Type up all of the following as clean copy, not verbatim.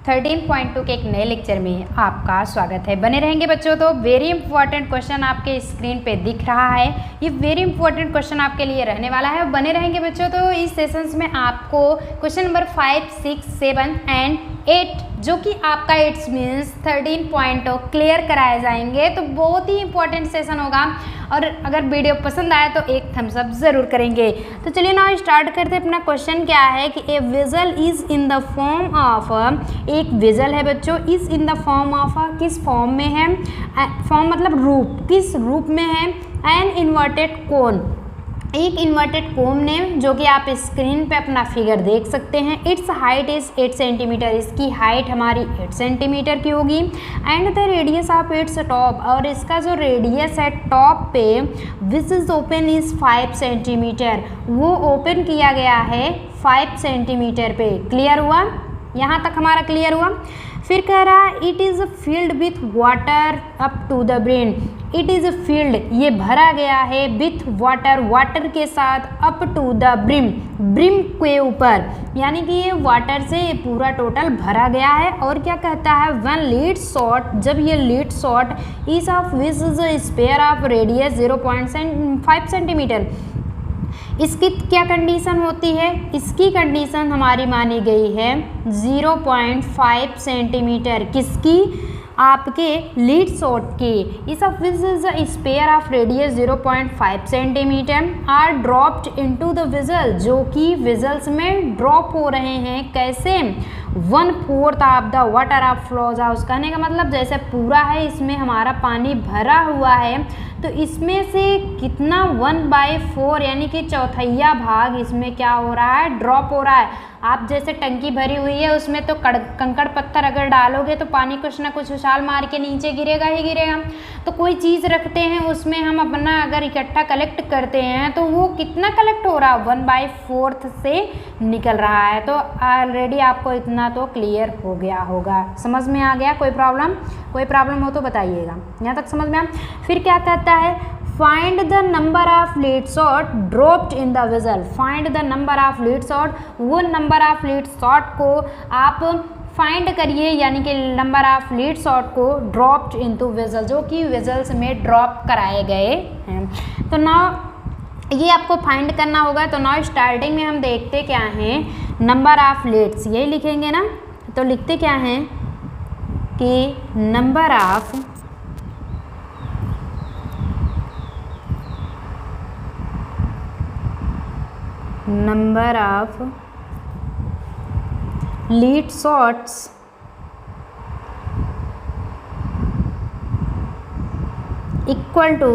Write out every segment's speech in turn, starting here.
13.2 के एक नए लेक्चर में आपका स्वागत है। बने रहेंगे बच्चों। तो वेरी इंपॉर्टेंट क्वेश्चन आपके स्क्रीन पे दिख रहा है। ये वेरी इंपॉर्टेंट क्वेश्चन आपके लिए रहने वाला है। बने रहेंगे बच्चों। तो इस सेशंस में आपको क्वेश्चन नंबर 5, 6, 7 एंड 8 जो कि आपका इट्स मीन्स 13.2 क्लियर कराए जाएंगे। तो बहुत ही इंपॉर्टेंट सेशन होगा और अगर वीडियो पसंद आए तो एक थम्स अप ज़रूर करेंगे। तो चलिए ना स्टार्ट करते हैं। अपना क्वेश्चन क्या है कि a vessel is in the form of, एक विजल है बच्चों, is in the form of, किस फॉर्म में है, फॉर्म मतलब रूप, किस रूप में है, एन इन्वर्टेड कोन, एक इन्वर्टेड कोन ने, जो कि आप स्क्रीन पे अपना फिगर देख सकते हैं। इट्स हाइट इज़ 8 सेंटीमीटर, इसकी हाइट हमारी 8 सेंटीमीटर की होगी। And the radius of its top, और इसका जो रेडियस है टॉप पे which is open is 5 centimetre, वो ओपन किया गया है 5 सेंटीमीटर पे। क्लियर हुआ? यहाँ तक हमारा क्लियर हुआ। फिर कह रहा है it is filled with water up to the brim, it is filled, ये भरा गया है विथ वाटर, वाटर के साथ, up to the brim, brim के ऊपर, यानी कि ये वाटर से पूरा टोटल भरा गया है। और क्या कहता है, वन लीड शॉट, जब ये lead shot is of which is sphere of radius 0.5 centimetre, इसकी क्या कंडीशन होती है, इसकी कंडीशन हमारी मानी गई है 0.5 सेंटीमीटर, किसकी, आपके लीड शॉट की। इस of which is sphere of radius 0.5 centimetre are dropped into the vessel, जो कि विजल्स में ड्रॉप हो रहे हैं। कैसे? 1/4 of the water of flows house, कहने का मतलब जैसे पूरा है इसमें हमारा पानी भरा हुआ है, तो इसमें से कितना 1/4 यानी कि चौथाइया भाग इसमें क्या हो रहा है, ड्रॉप हो रहा है। आप जैसे टंकी भरी हुई है, उसमें तो कंकड़ पत्थर अगर डालोगे तो पानी कुछ ना कुछ उछाल मार के नीचे गिरेगा ही गिरेगा। तो कोई चीज़ रखते हैं उसमें हम अपना अगर इकट्ठा कलेक्ट करते हैं तो वो कितना कलेक्ट हो रहा है, 1/4 से निकल रहा है। तो ऑलरेडी आपको इतना तो क्लियर हो गया होगा, समझ में आ गया। कोई प्रॉब्लम हो तो बताइएगा। यहाँ तक समझ में आ। फिर क्या कहता है, find the number of lead shot dropped in the vigil, find the number of lead shot, वो नंबर ऑफ लीड शॉट को आप फाइंड करिए, यानी कि नंबर ऑफ लीड शॉट को ड्रॉप्ड इनटू विजल, जो कि विजल्स में ड्रॉप कराए गए हैं। तो नाउ ये आपको फाइंड करना होगा। तो नाउ स्टार्टिंग में हम देखते क्या हैं, नंबर ऑफ लीड्स, यही लिखेंगे ना। तो लिखते क्या हैं कि number of lead shots equal to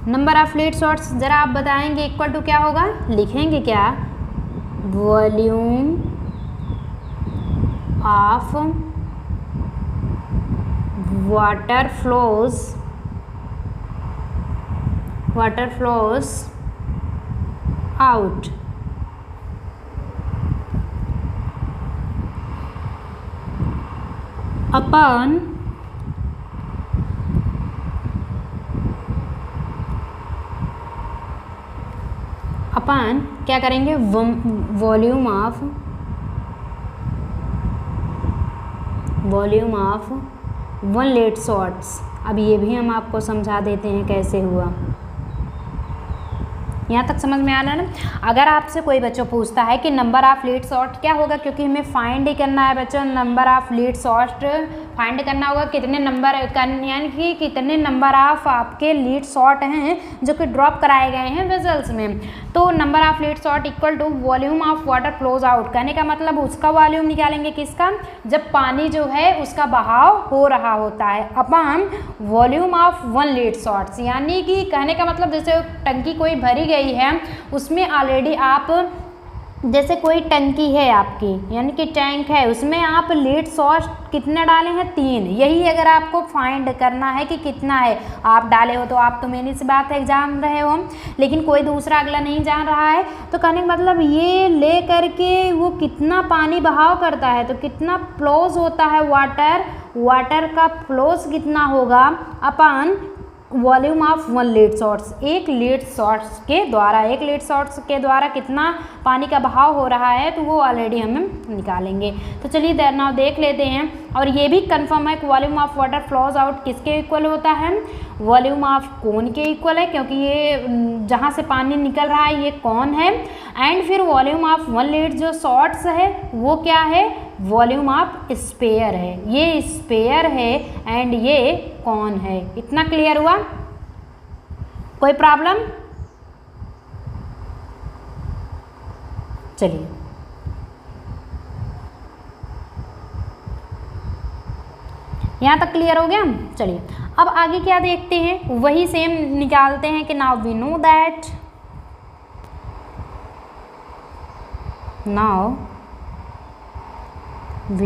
number of lead shots, जरा आप बताएंगे इक्वल टू क्या होगा, लिखेंगे क्या, volume of water flows out अपन क्या करेंगे, वॉल्यूम ऑफ 1 लीड शॉट्स। अब ये भी हम आपको समझा देते हैं कैसे हुआ। यहाँ तक समझ में आ रहा है ना। अगर आपसे कोई बच्चों पूछता है कि नंबर ऑफ लीड शॉट क्या होगा, क्योंकि हमें फाइंड ही करना है बच्चों, number of lead shot find करना होगा, कितने नंबर, यानी कि कितने नंबर ऑफ आपके लीड शॉट हैं जो कि ड्रॉप कराए गए हैं विजल्स में। तो number of lead shot equal to volume of water flows out, कहने का मतलब उसका वॉल्यूम निकालेंगे, किसका, जब पानी जो है उसका बहाव हो रहा होता है, अपन वॉल्यूम ऑफ 1 लीड शॉट्स, यानी कि कहने का मतलब जैसे टंकी कोई भरी गई है, उसमें ऑलरेडी आप जैसे कोई टंकी है आपकी, यानी कि टैंक है, उसमें आप लीड शॉट कितने डाले हैं, 3। यही अगर आपको फाइंड करना है कि कितना है, आप डाले हो तो आप तो मेरी सी बात है जान रहे हो, लेकिन कोई दूसरा अगला नहीं जान रहा है। तो कहने का मतलब ये ले करके वो कितना पानी बहाव करता है, तो कितना फ्लोज होता है, वाटर का फ्लोज कितना होगा अपन volume of 1 lead shots, 1 lead shots के द्वारा कितना पानी का बहाव हो रहा है, तो वो ऑलरेडी हम निकालेंगे। तो चलिए देर नाउ देख लेते हैं। और ये भी कंफर्म है कि volume of water flows out किसके इक्वल होता है, वॉल्यूम ऑफ कोन के इक्वल है, क्योंकि ये जहाँ से पानी निकल रहा है ये कौन है। एंड फिर वॉल्यूम ऑफ 1 लीड जो शॉट्स है वो क्या है, वॉल्यूम ऑफ स्पेयर है, ये स्पेयर है एंड ये कौन है। इतना क्लियर हुआ, कोई प्रॉब्लम? चलिए यहाँ तक क्लियर हो गया। चलिए अब आगे क्या देखते हैं, वही सेम निकालते हैं कि नाउ वी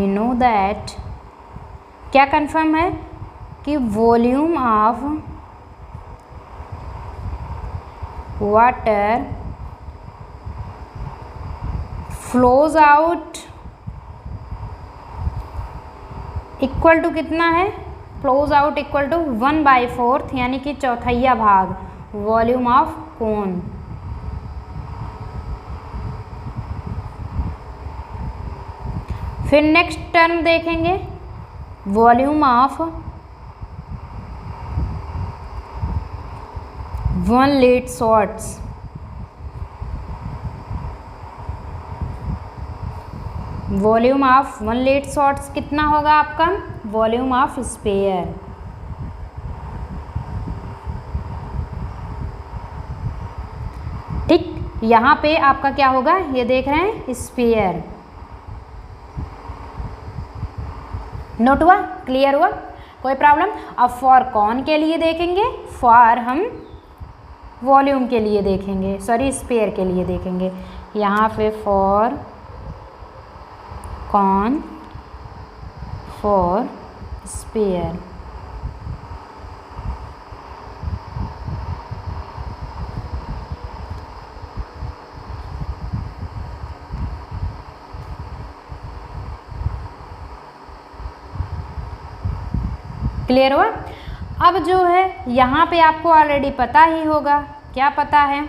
नो दैट क्या कंफर्म है कि volume of water flows out equal to कितना है, फ्लोज आउट इक्वल टू 1/4 यानी कि चौथाइया भाग वॉल्यूम ऑफ कोन। फिर नेक्स्ट टर्म देखेंगे, volume of 1 lead shots, volume of 1 lead shots कितना होगा आपका, वॉल्यूम ऑफ स्पेयर। ठीक, यहाँ पे आपका क्या होगा, ये देख रहे हैं स्पेयर। नोट हुआ, क्लियर हुआ, कोई प्रॉब्लम? अब फॉर कौन के लिए देखेंगे, फॉर हम वॉल्यूम के लिए देखेंगे, सॉरी स्पेयर के लिए देखेंगे। यहाँ पे फॉर कौन, फॉर स्पेयर। क्लियर हुआ? अब जो है यहाँ पे आपको ऑलरेडी पता ही होगा, क्या पता है,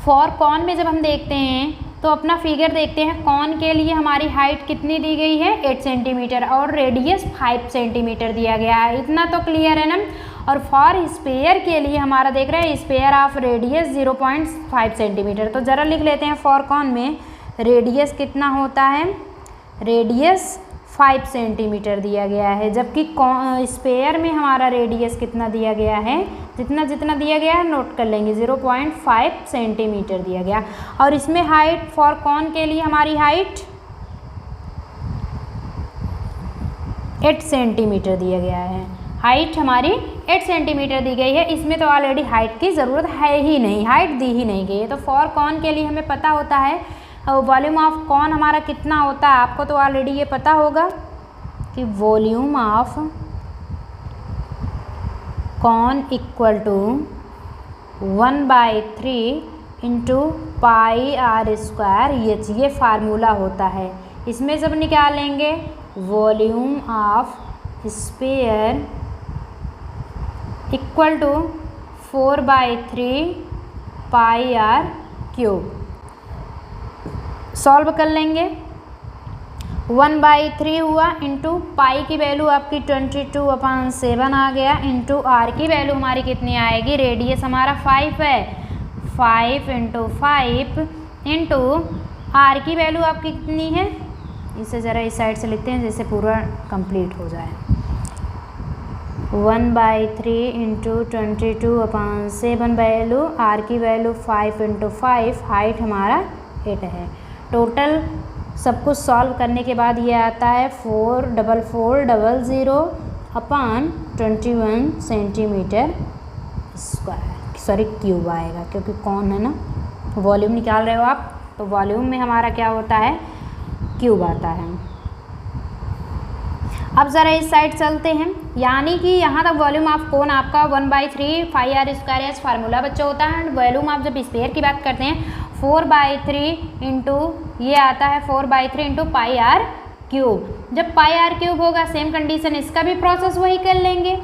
फॉर कॉन में जब हम देखते हैं तो अपना फिगर देखते हैं, कॉन के लिए हमारी हाइट कितनी दी गई है 8 सेंटीमीटर और रेडियस 5 सेंटीमीटर दिया गया है, इतना तो क्लियर है ना। और फॉर स्पेयर के लिए हमारा देख रहे हैं स्पेयर ऑफ रेडियस 0.5 सेंटीमीटर। तो ज़रा लिख लेते हैं, फॉर कॉन में रेडियस कितना होता है, रेडियस 5 सेंटीमीटर दिया गया है, जबकि स्पेयर में हमारा रेडियस कितना दिया गया है, जितना जितना दिया गया है नोट कर लेंगे, 0.5 सेंटीमीटर दिया गया। और इसमें हाइट फॉर कॉन के लिए हमारी हाइट 8 सेंटीमीटर दिया गया है, हाइट हमारी 8 सेंटीमीटर दी गई है। इसमें तो ऑलरेडी हाइट की ज़रूरत है ही नहीं, हाइट दी ही नहीं गई है। तो फॉर कॉन के लिए हमें पता होता है वॉल्यूम ऑफ कॉन हमारा कितना होता है, आपको तो ऑलरेडी ये पता होगा कि volume of cone equal to 1/3 into pi are square, ये फार्मूला होता है। इसमें जब निकालेंगे volume of sphere equal to 4/3 pi r cube, solve कर लेंगे। 1/3 हुआ इंटू पाई की वैल्यू आपकी 22/7 आ गया, इंटू आर की वैल्यू हमारी कितनी आएगी, रेडियस हमारा 5 है, 5 इंटू 5 इंटू आर की वैल्यू आपकी कितनी है, इसे ज़रा इस साइड से लिखते हैं जिससे पूरा कंप्लीट हो जाए। 1/3 इंटू 22/7 वैल्यू, आर की वैल्यू 5 इंटू 5, हाइट हमारा 8 है। टोटल सब कुछ सॉल्व करने के बाद ये आता है 44400/21 सेंटीमीटर स्क्वायर, सॉरी क्यूब आएगा, क्योंकि कौन है ना, वॉल्यूम निकाल रहे हो आप, तो वॉल्यूम में हमारा क्या होता है, क्यूब आता है। अब ज़रा इस साइड चलते हैं, यानी कि यहाँ तक वॉल्यूम ऑफ कोन आपका 1/3 pi are square S formula बच्चा होता है। एंड वॉल्यूम आप जब स्पेयर की बात करते हैं 4/3 इंटू ये आता है 4/3 इंटू पाई आर क्यूब। जब पाई आर क्यूब होगा सेम कंडीशन इसका भी प्रोसेस वही कर लेंगे,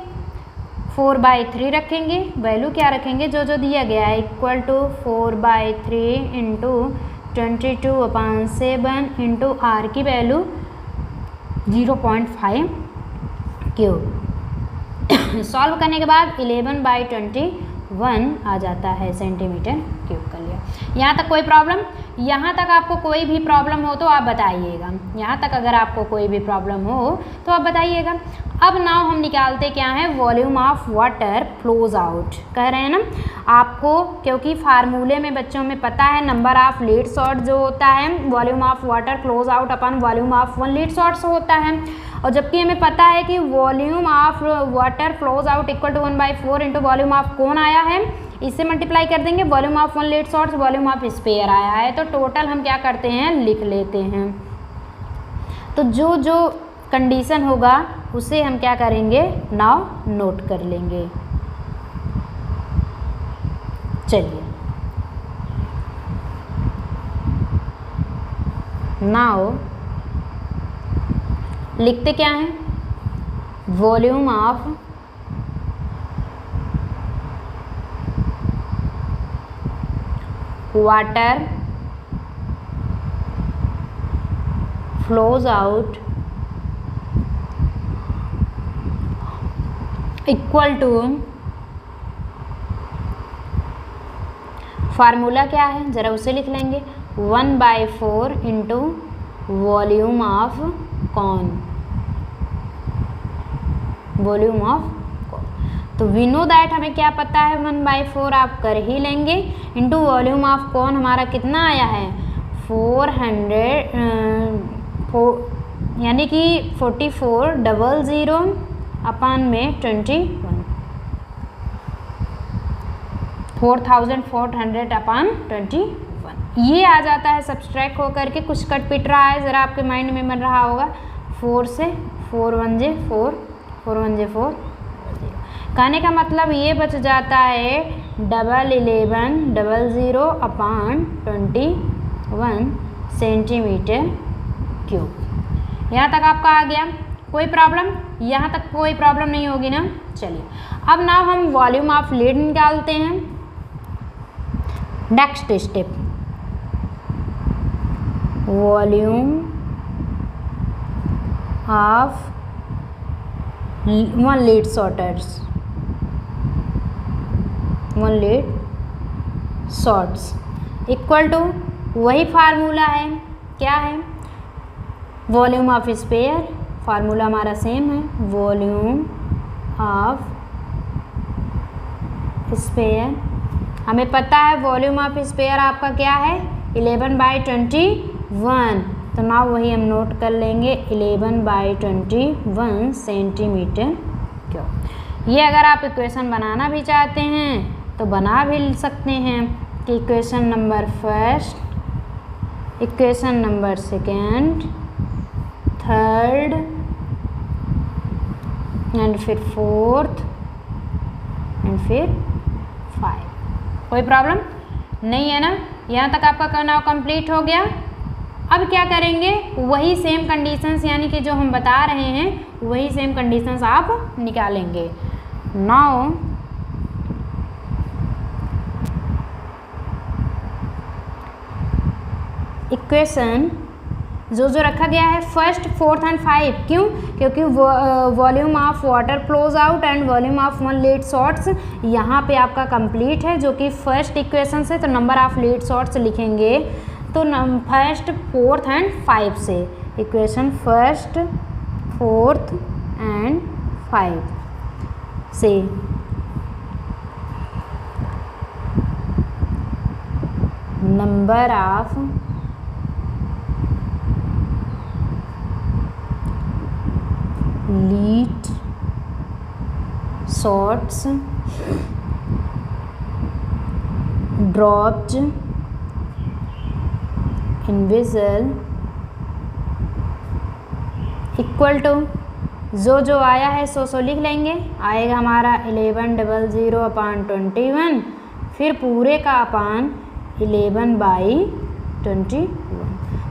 4/3 रखेंगे, वैल्यू क्या रखेंगे जो जो दिया गया है, equal to 4/3 into 22/7 into r की वैल्यू 0.5 क्यूब। सॉल्व करने के बाद 11/21 आ जाता है सेंटीमीटर क्यूब कर लिया। यहाँ तक कोई प्रॉब्लम? यहाँ तक आपको कोई भी प्रॉब्लम हो तो आप बताइएगा। यहाँ तक अगर आपको कोई भी प्रॉब्लम हो तो आप बताइएगा। अब नाउ हम निकालते क्या है, volume of water flows out कह रहे हैं ना आपको, क्योंकि फार्मूले में बच्चों में पता है नंबर ऑफ लीड शॉट जो होता है volume of water flows out अपन वॉल्यूम ऑफ 1 लीड शॉट्स होता है, और जबकि हमें पता है कि volume of water flows out equal to 1/4 into volume of cone आया है, इससे मल्टीप्लाई कर देंगे, volume of 1 lead shots volume of sphere आया है, तो टोटल हम क्या करते हैं लिख लेते हैं। तो जो जो कंडीशन होगा उसे हम क्या करेंगे नाउ नोट कर लेंगे। चलिए नाउ लिखते क्या हैं, volume of water flows out equal to, formula क्या है ज़रा उसे लिख लेंगे, 1/4 into volume of cone, volume of cone. तो वी नो दैट हमें क्या पता है 1/4 आप कर ही लेंगे, इंटू वॉल्यूम ऑफ कौन हमारा कितना आया है 400 यानी कि 4400 अपन में 21 4400 अपन 21 ये आ जाता है सब्सट्रैक्ट होकर के, कुछ कट पिट रहा है ज़रा आपके माइंड में बन रहा होगा, 4 से 4 1 जे 4 4 1 जे 4 कहने का मतलब ये बच जाता है 1100 अपन 21 सेंटीमीटर क्यूब। यहाँ तक आपका आ गया, कोई प्रॉब्लम? यहाँ तक कोई प्रॉब्लम नहीं होगी ना। चलिए अब ना हम वॉल्यूम ऑफ लीड निकालते हैं। Next step, volume of 1 lead shots, 1 lead shots equal to वही फार्मूला है, क्या है वॉल्यूम ऑफ स्पेयर, फार्मूला हमारा सेम है, वॉल्यूम ऑफ स्पेयर हमें पता है वॉल्यूम ऑफ स्पेयर आपका क्या है 11/21, तो ना वही हम नोट कर लेंगे 11/21 सेंटीमीटर क्यूब। ये अगर आप इक्वेशन बनाना भी चाहते हैं तो बना भी सकते हैं कि equation number first, equation number second, third and फिर फोर्थ एंड फिर 5। कोई प्रॉब्लम नहीं है ना। यहाँ तक आपका करना कंप्लीट हो गया। अब क्या करेंगे, वही सेम कंडीशंस यानी कि जो हम बता रहे हैं वही सेम कंडीशंस आप निकालेंगे। नाउ इक्वेशन जो जो रखा गया है फर्स्ट, फोर्थ एंड 5, क्यों? क्योंकि volume of water flows out and volume of 1 lead shots यहाँ पे आपका कंप्लीट है, जो कि फर्स्ट इक्वेशन से, तो नंबर ऑफ लीड शॉट्स लिखेंगे तो फर्स्ट, फोर्थ एंड 5 से, इक्वेशन फर्स्ट, फोर्थ एंड 5 से number of lead shots dropped in vessel equal to जो जो आया है सो लिख लेंगे। आएगा हमारा 1100/21, फिर पूरे का अपान 11/21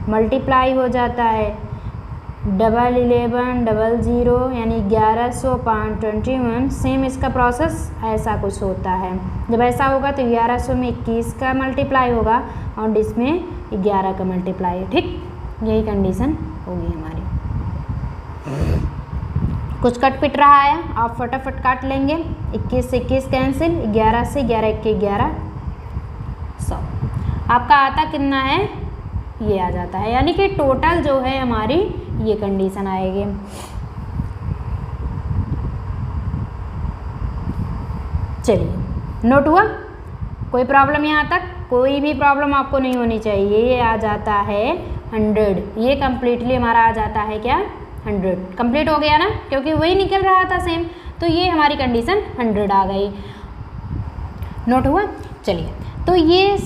मल्टीप्लाई हो जाता है 1100 यानी 1100/21। सेम इसका प्रोसेस ऐसा कुछ होता है। जब ऐसा होगा तो 1100 में 21 का मल्टीप्लाई होगा और इसमें 11 का मल्टीप्लाई। ठीक, यही कंडीशन होगी हमारी। कुछ कट पिट रहा है, आप फटाफट काट लेंगे। 21 से 21 कैंसिल, 11 से 11 1 11 100। आपका आता कितना है, ये आ जाता है, यानी कि टोटल जो है हमारी ये कंडीशन आएगी। चलिए, नोट हुआ? कोई प्रॉब्लम यहाँ तक? कोई भी प्रॉब्लम आपको नहीं होनी चाहिए। ये आ जाता है 100, ये कम्प्लीटली हमारा आ जाता है क्या, 100। कंप्लीट हो गया ना, क्योंकि वही निकल रहा था सेम, तो ये हमारी कंडीशन 100 आ गई। नोट हुआ? चलिए, तो ये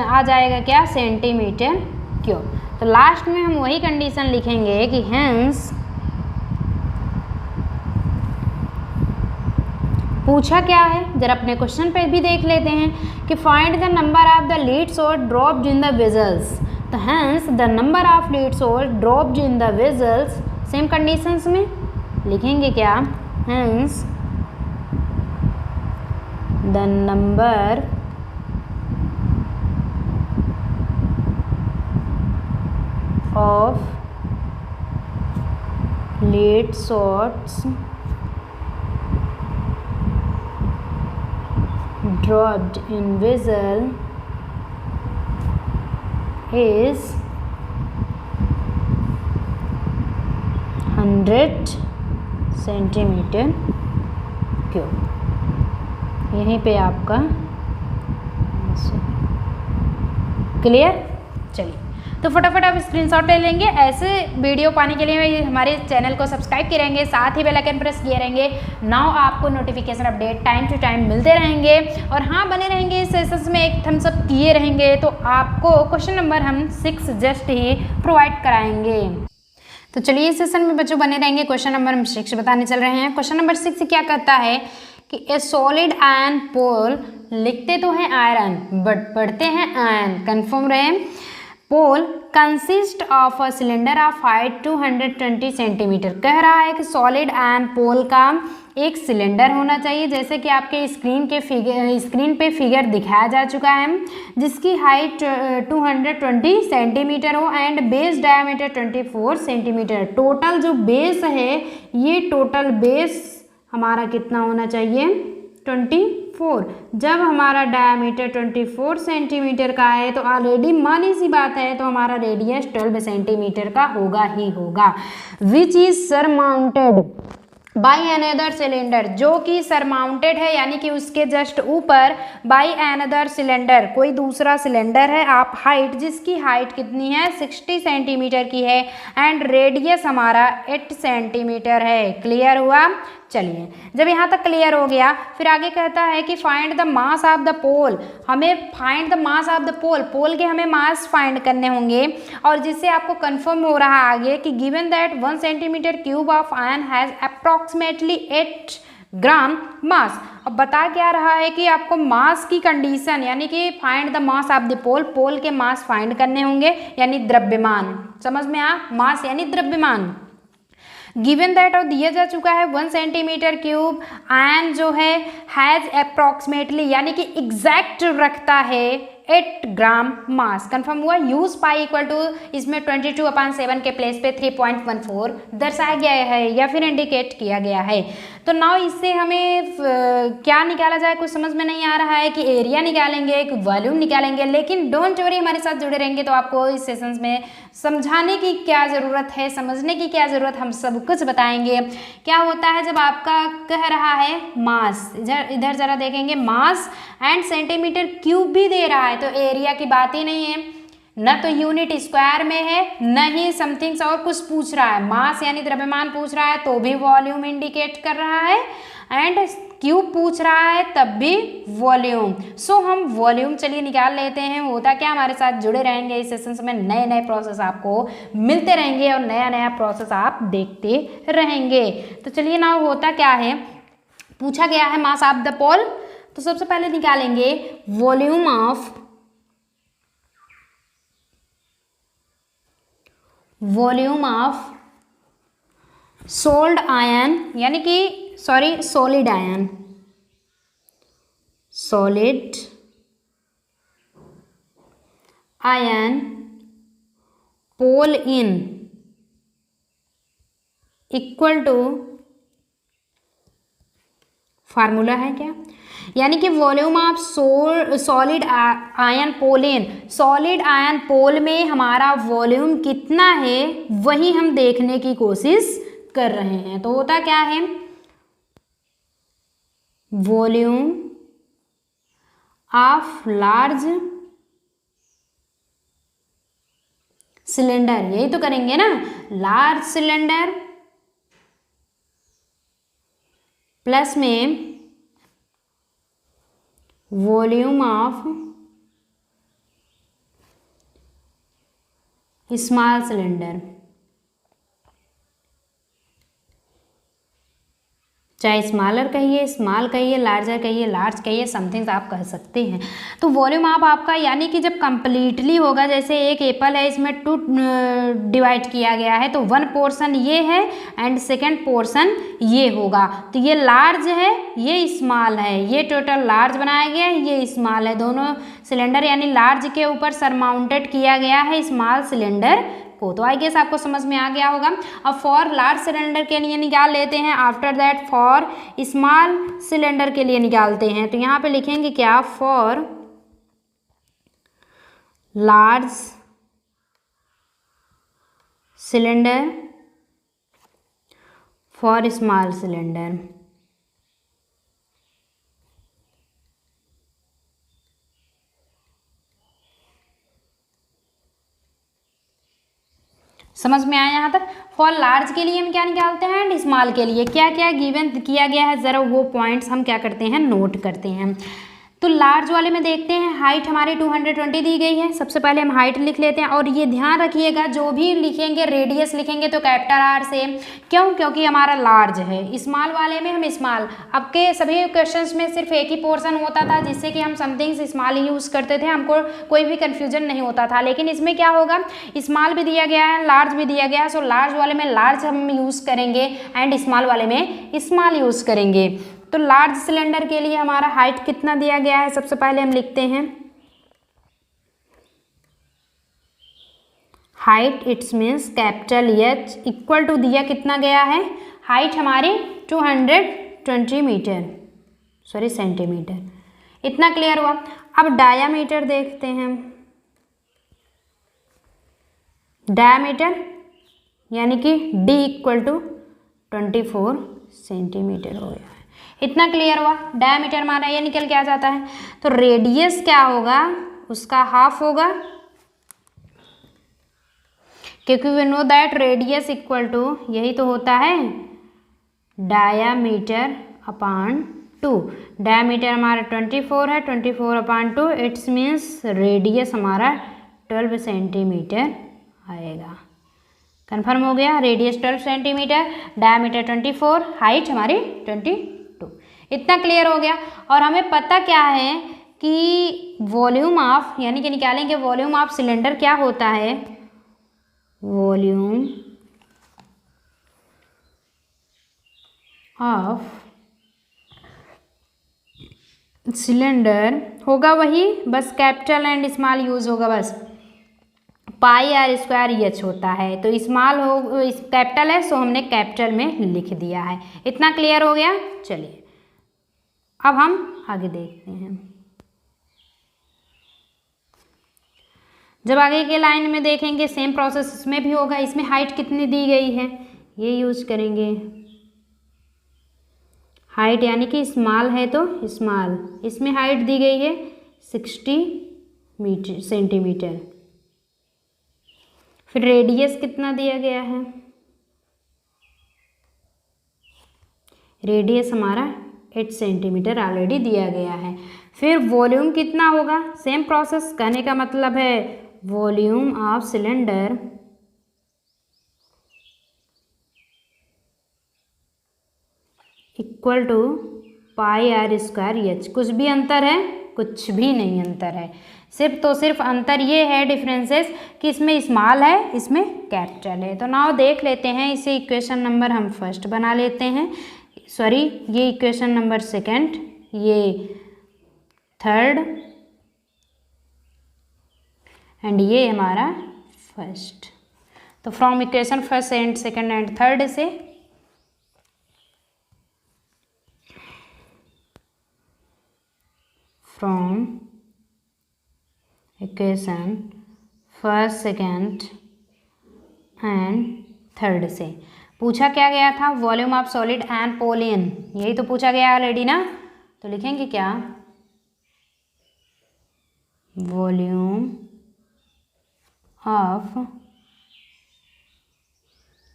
आ जाएगा क्या, सेंटीमीटर क्यूब। तो लास्ट में हम वही कंडीशन लिखेंगे कि हेंस पूछा क्या है, जरा अपने क्वेश्चन पे भी देख लेते हैं कि find the number of the leads are dropped in the vessels. तो hence the number of leads are dropped in the vessels, same conditions में लिखेंगे क्या, hence the number of lead sorts dropped in vessel is 100 centimetre cube. यहीं पे आपका clear. चलिए, तो फटाफट आप स्क्रीनशॉट ले लेंगे। ऐसे वीडियो पाने के लिए हमारे चैनल को सब्सक्राइब किए रहेंगे, साथ ही बेल आइकन प्रेस किए रहेंगे। नाउ आपको notification update time to time मिलते रहेंगे। और हाँ, बने रहेंगे इस सेशंस में, एक थम्स अप किए रहेंगे तो आपको क्वेश्चन नंबर हम 6 जस्ट ही प्रोवाइड कराएंगे। तो चलिए, इस सेशन में बच्चों बने रहेंगे। क्वेश्चन नंबर हम 6 बताने चल रहे हैं। क्वेश्चन नंबर 6 क्या कहता है कि ए सॉलिड आयरन पोल, लिखते तो हैं आयरन बट पढ़ते हैं आयरन, कन्फर्म रहे। Pole consist of a cylinder of height 220 centimetre. कह रहा है कि सॉलिड आयरन पोल का एक सिलेंडर होना चाहिए, जैसे कि आपके स्क्रीन पे फिगर दिखाया जा चुका है, जिसकी हाइट 220 सेंटीमीटर हो and base diameter 24 centimetre. Total जो बेस है, ये टोटल बेस हमारा कितना होना चाहिए, 24। जब हमारा डायमीटर 24 सेंटीमीटर का है तो ऑलरेडी मानी सी बात है, तो हमारा रेडियस 12 सेंटीमीटर का होगा ही होगा। Which is surmounted by another cylinder, जो कि सरमाउंटेड है यानी कि उसके जस्ट ऊपर बाई अनदर सिलेंडर, कोई दूसरा सिलेंडर है आप हाइट, जिसकी हाइट कितनी है 60 सेंटीमीटर की है एंड रेडियस हमारा 8 सेंटीमीटर है। क्लियर हुआ? चलिए, जब यहाँ तक क्लियर हो गया, फिर आगे कहता है कि find the mass of the pole. हमें find the mass of the pole, pole के हमें मास फाइंड करने होंगे, और जिससे आपको कंफर्म हो रहा है आगे कि given that 1 centimetre cube of iron has approximately 8 ग्राम मास। अब बता क्या रहा है कि आपको मास की कंडीशन, यानी कि find the mass of the pole, pole के मास फाइंड करने होंगे, यानी द्रव्यमान। समझ में आ, मास यानी द्रव्यमान। गिवन दैट और दिया जा चुका है 1 सेंटीमीटर क्यूब आयन जो है हैज अप्रॉक्सीमेटली, यानी कि एग्जैक्ट रखता है 8 ग्राम मास। कंफर्म हुआ? यूज पाई इक्वल टू, इसमें 22/7 के प्लेस पे 3.14 दर्शाया गया है या फिर इंडिकेट किया गया है। तो नाउ इससे हमें क्या निकाला जाए, कुछ समझ में नहीं आ रहा है कि एरिया निकालेंगे, एक वॉल्यूम निकालेंगे, लेकिन डोंट वरी, हमारे साथ जुड़े रहेंगे तो आपको इस सेशंस में समझाने की क्या ज़रूरत है, समझने की क्या ज़रूरत, हम सब कुछ बताएंगे। क्या होता है जब आपका कह रहा है मास, इधर ज़रा देखेंगे, मास एंड सेंटीमीटर क्यूब भी दे रहा है, तो एरिया की बात ही नहीं है, न तो यूनिट स्क्वायर में है, न ही समथिंग और कुछ पूछ रहा है। मास यानी द्रव्यमान पूछ रहा है तो भी वॉल्यूम इंडिकेट कर रहा है, एंड क्यूब पूछ रहा है तब भी वॉल्यूम। सो हम वॉल्यूम चलिए निकाल लेते हैं। होता क्या, हमारे साथ जुड़े रहेंगे इस सेशन में, नए नए प्रोसेस आपको मिलते रहेंगे और नया नया प्रोसेस आप देखते रहेंगे। तो चलिए ना, होता क्या है, पूछा गया है मास ऑफ द पोल, तो सबसे पहले निकालेंगे वॉल्यूम ऑफ सोल्ड आयन यानी कि solid iron, solid iron pole in equal to, formula है क्या, यानी कि volume of solid iron pole in, solid iron pole में हमारा वॉल्यूम कितना है वही हम देखने की कोशिश कर रहे हैं। तो होता क्या है, वॉल्यूम ऑफ लार्ज सिलेंडर, यही तो करेंगे ना, लार्ज सिलेंडर प्लस में वॉल्यूम ऑफ स्मॉल सिलेंडर, चाहे स्मॉलर कहिए, स्मॉल कहिए, लार्जर कहिए, लार्ज कहिए, समथिंग आप कह सकते हैं। तो वॉल्यूम ऑफ आपका यानी कि जब कंप्लीटली होगा, जैसे एक एप्पल है इसमें 2 डिवाइड किया गया है, तो 1 पोर्शन ये है एंड सेकेंड पोर्शन ये होगा, तो ये लार्ज है ये स्मॉल है, ये टोटल लार्ज बनाया गया है, ये स्मॉल है, दोनों सिलेंडर यानी लार्ज के ऊपर सरमाउंटेड किया गया है स्मॉल सिलेंडर को। तो आई गेस आपको समझ में आ गया होगा। अब फॉर लार्ज सिलेंडर के लिए निकाल लेते हैं, after that for small cylinder के लिए निकालते हैं। तो यहाँ पे लिखेंगे क्या, for large cylinder for small cylinder. समझ में आया यहाँ तक। फॉर लार्ज के लिए हम क्या निकालते हैं एंड स्मॉल के लिए क्या क्या गिवन किया गया है, ज़रा वो पॉइंट्स हम क्या करते हैं, नोट करते हैं। तो लार्ज वाले में देखते हैं, हाइट हमारी 220 दी गई है। सबसे पहले हम हाइट लिख लेते हैं और ये ध्यान रखिएगा जो भी लिखेंगे रेडियस लिखेंगे तो कैपिटल आर से, क्यों, क्योंकि हमारा लार्ज है। स्मॉल वाले में हम स्मॉल, अब के सभी क्वेश्चंस में सिर्फ एक ही पोर्शन होता था जिससे कि हम समथिंग स्मॉल ही यूज़ करते थे, हमको कोई भी कन्फ्यूजन नहीं होता था। लेकिन इसमें क्या होगा, स्मॉल भी दिया गया है लार्ज भी दिया गया है, सो लार्ज वाले में लार्ज हम यूज़ करेंगे एंड स्मॉल वाले में स्मॉल यूज़ करेंगे। तो लार्ज सिलेंडर के लिए हमारा हाइट कितना दिया गया है, सबसे पहले हम लिखते हैं height, it's means capital H equal to दिया कितना गया है, हाइट हमारी 220 मीटर, सॉरी सेंटीमीटर, इतना क्लियर हुआ। अब डायामीटर देखते हैं, डायामीटर यानी कि d इक्वल टू 24 सेंटीमीटर हो गया है, इतना क्लियर हुआ। डायमीटर हमारा ये निकल के आ जाता है। तो रेडियस क्या होगा, उसका हाफ होगा, क्योंकि we know that radius equal to, यही तो होता है डायामीटर अपॉन 2। डायामीटर हमारा 24 है, 24 अपॉन 2, इट्स मीन्स रेडियस हमारा 12 सेंटीमीटर आएगा। कन्फर्म हो गया, रेडियस 12 सेंटीमीटर, डायमीटर 24, हाइट हमारी 22, इतना क्लियर हो गया। और हमें पता क्या है कि वॉल्यूम ऑफ यानी कि निकालेंगे वॉल्यूम ऑफ सिलेंडर क्या होता है, वॉल्यूम ऑफ सिलेंडर होगा वही, बस कैपिटल एंड स्मॉल यूज होगा, बस पाई आर स्क्वायर एच होता है। तो स्मॉल हो कैपिटल है, सो हमने कैपिटल में लिख दिया है, इतना क्लियर हो गया। चलिए अब हम आगे देखते हैं। जब आगे के लाइन में देखेंगे सेम प्रोसेस इसमें भी होगा। इसमें हाइट कितनी दी गई है ये यूज करेंगे, हाइट यानी कि स्मॉल है तो स्मॉल, इसमें हाइट दी गई है 60 सेंटीमीटर। फिर रेडियस कितना दिया गया है, रेडियस हमारा 8 सेंटीमीटर ऑलरेडी दिया गया है। फिर वॉल्यूम कितना होगा, सेम प्रोसेस, कहने का मतलब है volume of cylinder equal to pi are square H, कुछ भी अंतर है कुछ भी नहीं अंतर है। सिर्फ अंतर ये है डिफरेंसेस कि इसमें स्मॉल है, इसमें कैपिटल है। तो नाउ देख लेते हैं, इसे इक्वेशन नंबर हम फर्स्ट बना लेते हैं, सॉरी ये इक्वेशन नंबर सेकंड, ये थर्ड एंड ये हमारा फर्स्ट। तो from equation first and second and third से from equation first second and third से पूछा क्या गया था, वॉल्यूम ऑफ सॉलिड एंड पोलियन, यही तो पूछा गया ऑलरेडी ना। तो लिखेंगे क्या, volume of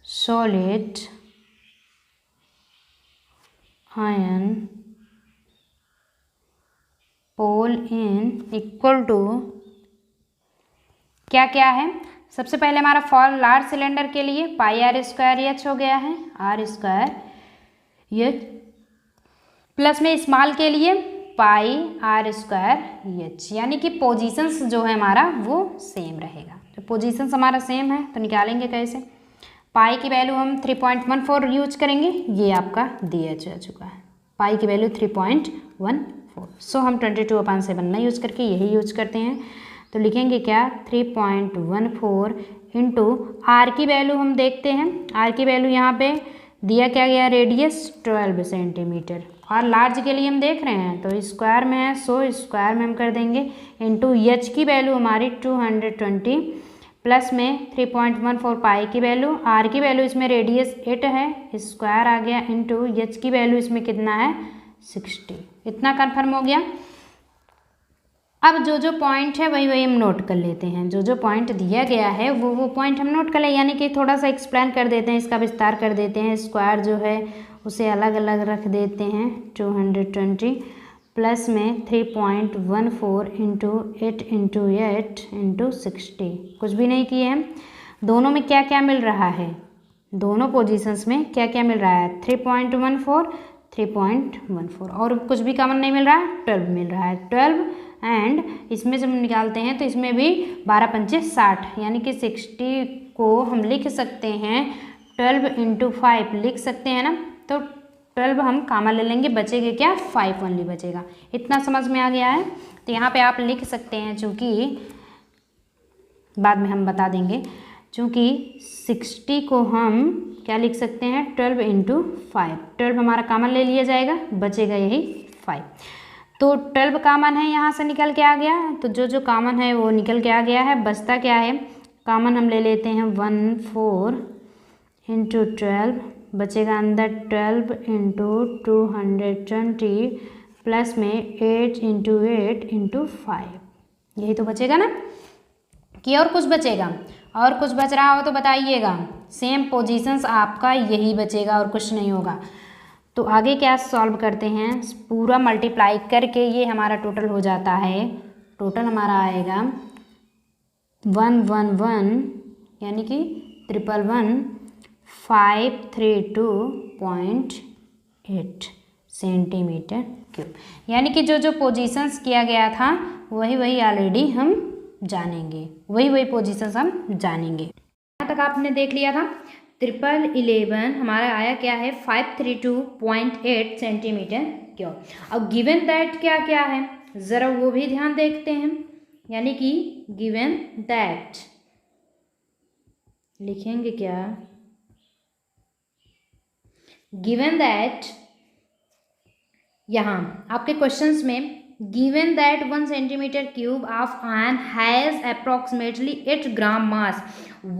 solid iron pole in equal to क्या क्या है। सबसे पहले हमारा फॉर लार्ज सिलेंडर के लिए पाई आर स्क्वायर एच हो गया है, आर स्क्वायर एच, प्लस में स्मॉल के लिए पाई आर स्क्वायर एच, यानी कि पोजीशंस जो है हमारा वो सेम रहेगा। तो पोजीशंस हमारा सेम है तो निकालेंगे कैसे, पाई की वैल्यू हम 3.14 यूज करेंगे, ये आपका दिया जा चुका है, पाई की वैल्यू 3.14। सो हम 22/7 ना यूज करके यही यूज करते हैं। तो लिखेंगे क्या, 3.14 इंटू आर की वैल्यू हम देखते हैं, आर की वैल्यू यहाँ पे दिया क्या गया, रेडियस 12 सेंटीमीटर, और लार्ज के लिए हम देख रहे हैं तो स्क्वायर में है, सो स्क्वायर में हम कर देंगे, इंटू एच की वैल्यू हमारी 220, प्लस में 3.14 पाई की वैल्यू, आर की वैल्यू इसमें रेडियस 8 है, स्क्वायर आ गया, इंटू एच की वैल्यू इसमें कितना है 60। इतना कन्फर्म हो गया। अब जो पॉइंट है वही हम नोट कर लेते हैं, जो पॉइंट दिया गया है वो पॉइंट हम नोट कर ले, यानी कि थोड़ा सा एक्सप्लेन कर देते हैं, इसका विस्तार कर देते हैं। स्क्वायर जो है उसे अलग अलग रख देते हैं, 220 प्लस में 3.14 इंटू 8 इंटू 8 इंटू 60, कुछ भी नहीं किए हैं। दोनों में क्या क्या मिल रहा है, दोनों पोजीशंस में क्या क्या मिल रहा है, 3.14 और कुछ भी कॉमन नहीं मिल रहा है, 12 मिल रहा है, 12 एंड इसमें जब निकालते हैं तो इसमें भी 12 पंचे 60, यानी कि 60 को हम लिख सकते हैं 12 इंटू 5 लिख सकते हैं ना। तो 12 हम कॉमन ले लेंगे, बचेगा क्या, 5 ओनली बचेगा। इतना समझ में आ गया है। तो यहाँ पे आप लिख सकते हैं, चूँकि बाद में हम बता देंगे, चूँकि 60 को हम क्या लिख सकते हैं, 12 इंटू 5, 12 हमारा कॉमन ले लिया जाएगा, बचेगा यही 5। तो 12 कॉमन है, यहाँ से निकल के आ गया, तो जो कॉमन है वो निकल के आ गया है। बचता क्या है, कॉमन हम ले लेते हैं 14 इंटू 12, बचेगा अंदर 12 इंटू 220 प्लस में 8 इंटू 8 इंटू 5, यही तो बचेगा ना, कि और कुछ बचेगा, और कुछ बच रहा हो तो बताइएगा। सेम पोजीशंस आपका यही बचेगा और कुछ नहीं होगा। तो आगे क्या सॉल्व करते हैं, पूरा मल्टीप्लाई करके ये हमारा टोटल हो जाता है, टोटल हमारा आएगा 111 यानी कि 111,532.8 सेंटीमीटर क्यूब, यानी कि जो पोजीशंस किया गया था वही ऑलरेडी हम जानेंगे, वही पोजीशंस हम जानेंगे। यहाँ तक आपने देख लिया था। 1111 हमारा आया क्या है, 532.8 सेंटीमीटर क्यूब। अब गिवन दैट क्या क्या है ज़रा वो भी ध्यान देखते हैं, यानी कि गिवन दैट लिखेंगे क्या, गिवन दैट यहाँ आपके क्वेश्चंस में given that 1 centimeter cube of iron has approximately 8 gram mass,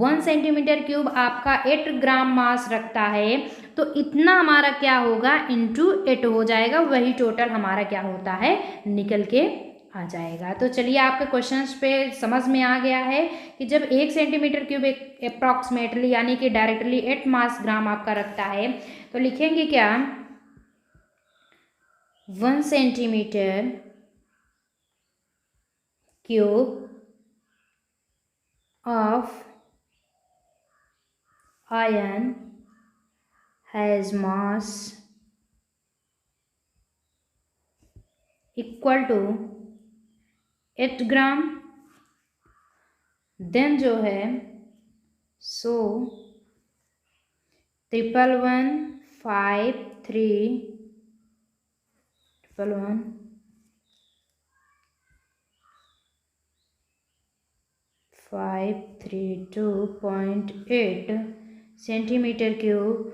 1 centimetre cube आपका 8 ग्राम मास रखता है, तो इतना हमारा क्या होगा, इंटू 8 हो जाएगा, वही टोटल हमारा क्या होता है, निकल के आ जाएगा। तो चलिए आपके क्वेश्चंस पे समझ में आ गया है कि जब 1 सेंटीमीटर क्यूब अप्रॉक्सीमेटली यानी कि डायरेक्टली 8 मास ग्राम आपका रखता है, तो लिखेंगे क्या, 1 centimetre cube of iron has mass equal to 8 gram. Then जो है 532.8 centimetre cube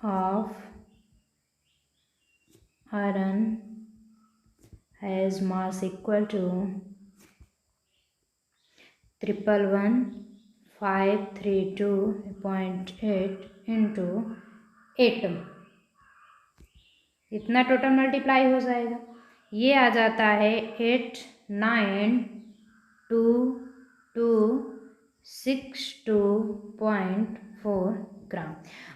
of iron has mass equal to 532.8 into 8। इतना टोटल मल्टीप्लाई हो जाएगा, ये आ जाता है 892262.4 ग्राम।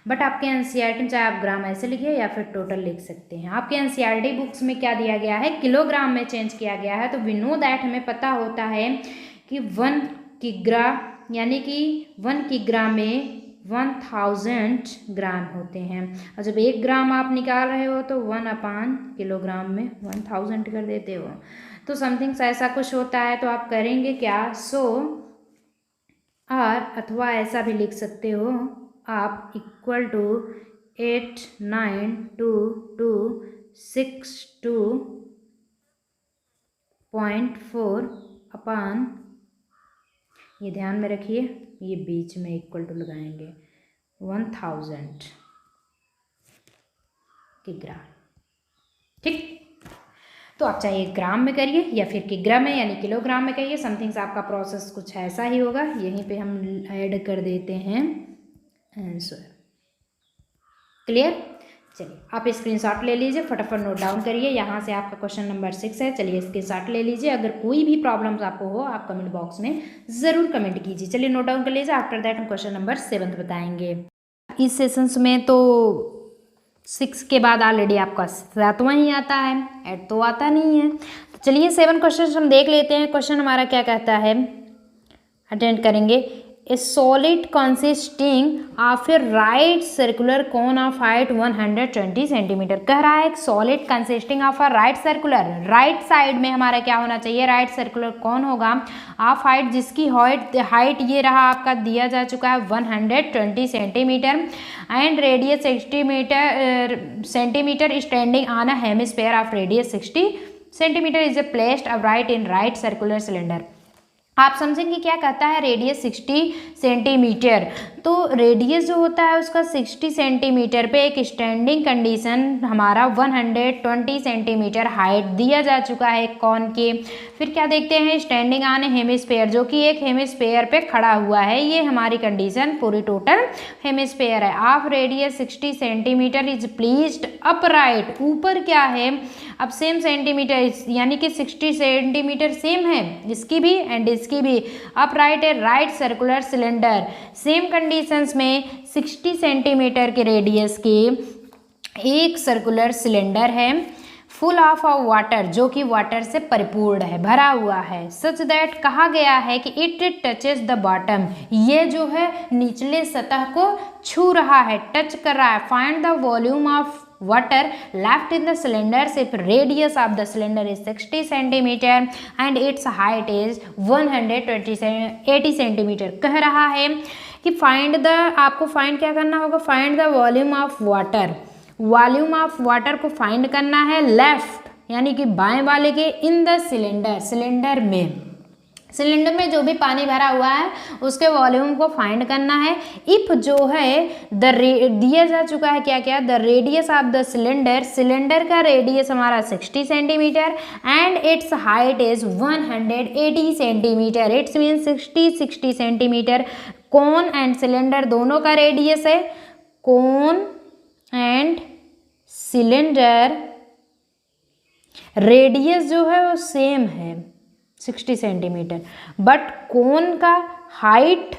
बट आपके एनसीईआरटी में चाहे आप ग्राम ऐसे लिखिए या फिर टोटल लिख सकते हैं। आपके एनसीईआरटी बुक्स में क्या दिया गया है, किलोग्राम में चेंज किया गया है। तो वी नो दैट, हमें पता होता है कि 1 किग्रा यानी कि 1 किग्रा में 1000 ग्राम होते हैं। और जब 1 ग्राम आप निकाल रहे हो तो 1/किलोग्राम में 1000 कर देते हो। तो समथिंग्स ऐसा कुछ होता है। तो आप करेंगे क्या, और अथवा ऐसा भी लिख सकते हो आप, इक्वल टू 892262.4 अपान, ये ध्यान में रखिए, ये बीच में इक्वल टू लगाएंगे 1000 किग्रा। ठीक, तो आप चाहे ग्राम में करिए या फिर किग्रा में यानी किलोग्राम में करिए, समथिंग्स आपका प्रोसेस कुछ ऐसा ही होगा। यहीं पे हम ऐड कर देते हैं आंसर। क्लियर? चलिए आप स्क्रीनशॉट ले लीजिए, फटाफट नोट डाउन करिए। यहाँ से आपका क्वेश्चन नंबर 6 है। चलिए स्क्रीनशॉट ले लीजिए। अगर कोई भी प्रॉब्लम्स आपको हो आप कमेंट बॉक्स में ज़रूर कमेंट कीजिए। चलिए नोट डाउन कर लीजिए। आफ्टर दैट हम क्वेश्चन नंबर 7 बताएंगे। इस सेशंस में तो 6 के बाद ऑलरेडी आपका 7वां ही आता है, 8 तो आता नहीं है। तो चलिए 7 क्वेश्चन हम देख लेते हैं। क्वेश्चन हमारा क्या कहता है, अटेंड करेंगे। ए solid consisting of A right circular cone of height 120 centimetre. कह रहा है एक solid consisting of a right circular, right side में हमारा क्या होना चाहिए, राइट सर्कुलर कौन होगा ऑफ हाइट, जिसकी हाइट ये रहा आपका दिया जा चुका है 120 centimetre and radius 60 centimetre standing on a hemisphere of radius 60 centimetre is a placed upright in right circular cylinder. आप समझेंगे क्या कहता है, रेडियस 60 सेंटीमीटर। तो रेडियस जो होता है उसका 60 सेंटीमीटर पे एक स्टैंडिंग कंडीशन हमारा 120 सेंटीमीटर हाइट दिया जा चुका है कौन के। फिर क्या देखते हैं, स्टैंडिंग ऑन हेमिस्फीयर, जो कि एक हेमिस्फीयर पे खड़ा हुआ है। ये हमारी कंडीशन पूरी टोटल हेमिस्फीयर है। Of radius 60 centimetre is placed upright, ऊपर क्या है अब सेम सेंटीमीटर यानी कि 60 सेंटीमीटर सेम है इसकी भी एंड इसकी भी। अपराइट है right circular cylinder, same conditions में 60 सेंटीमीटर के रेडियस के एक सर्कुलर सिलेंडर है फुल ऑफ वाटर, जो कि वाटर से परिपूर्ण है, भरा हुआ है। सच दैट कहा गया है कि इट टचेस द बॉटम, ये जो है निचले सतह को छू रहा है, टच कर रहा है। Find the volume of water left in the cylinder if radius of the cylinder is 60 centimeter and its height is 180 centimeter। कह रहा है कि फाइंड द, आपको फाइंड क्या करना होगा, find the volume of water, volume of water को find करना है लेफ्ट यानी कि बाएं वाले के इन द सिलेंडर, सिलेंडर में, सिलेंडर में जो भी पानी भरा हुआ है उसके वॉल्यूम को फाइंड करना है। इफ जो है दिया जा चुका है क्या क्या, the radius of the cylinder, cylinder का रेडियस हमारा 60 centimetre and it's height is 180 centimetre. It's mean 60 centimetre. Cone and cylinder दोनों का रेडियस है, कोन एंड सिलेंडर रेडियस जो है वो सेम है 60 सेंटीमीटर, बट कोन का हाइट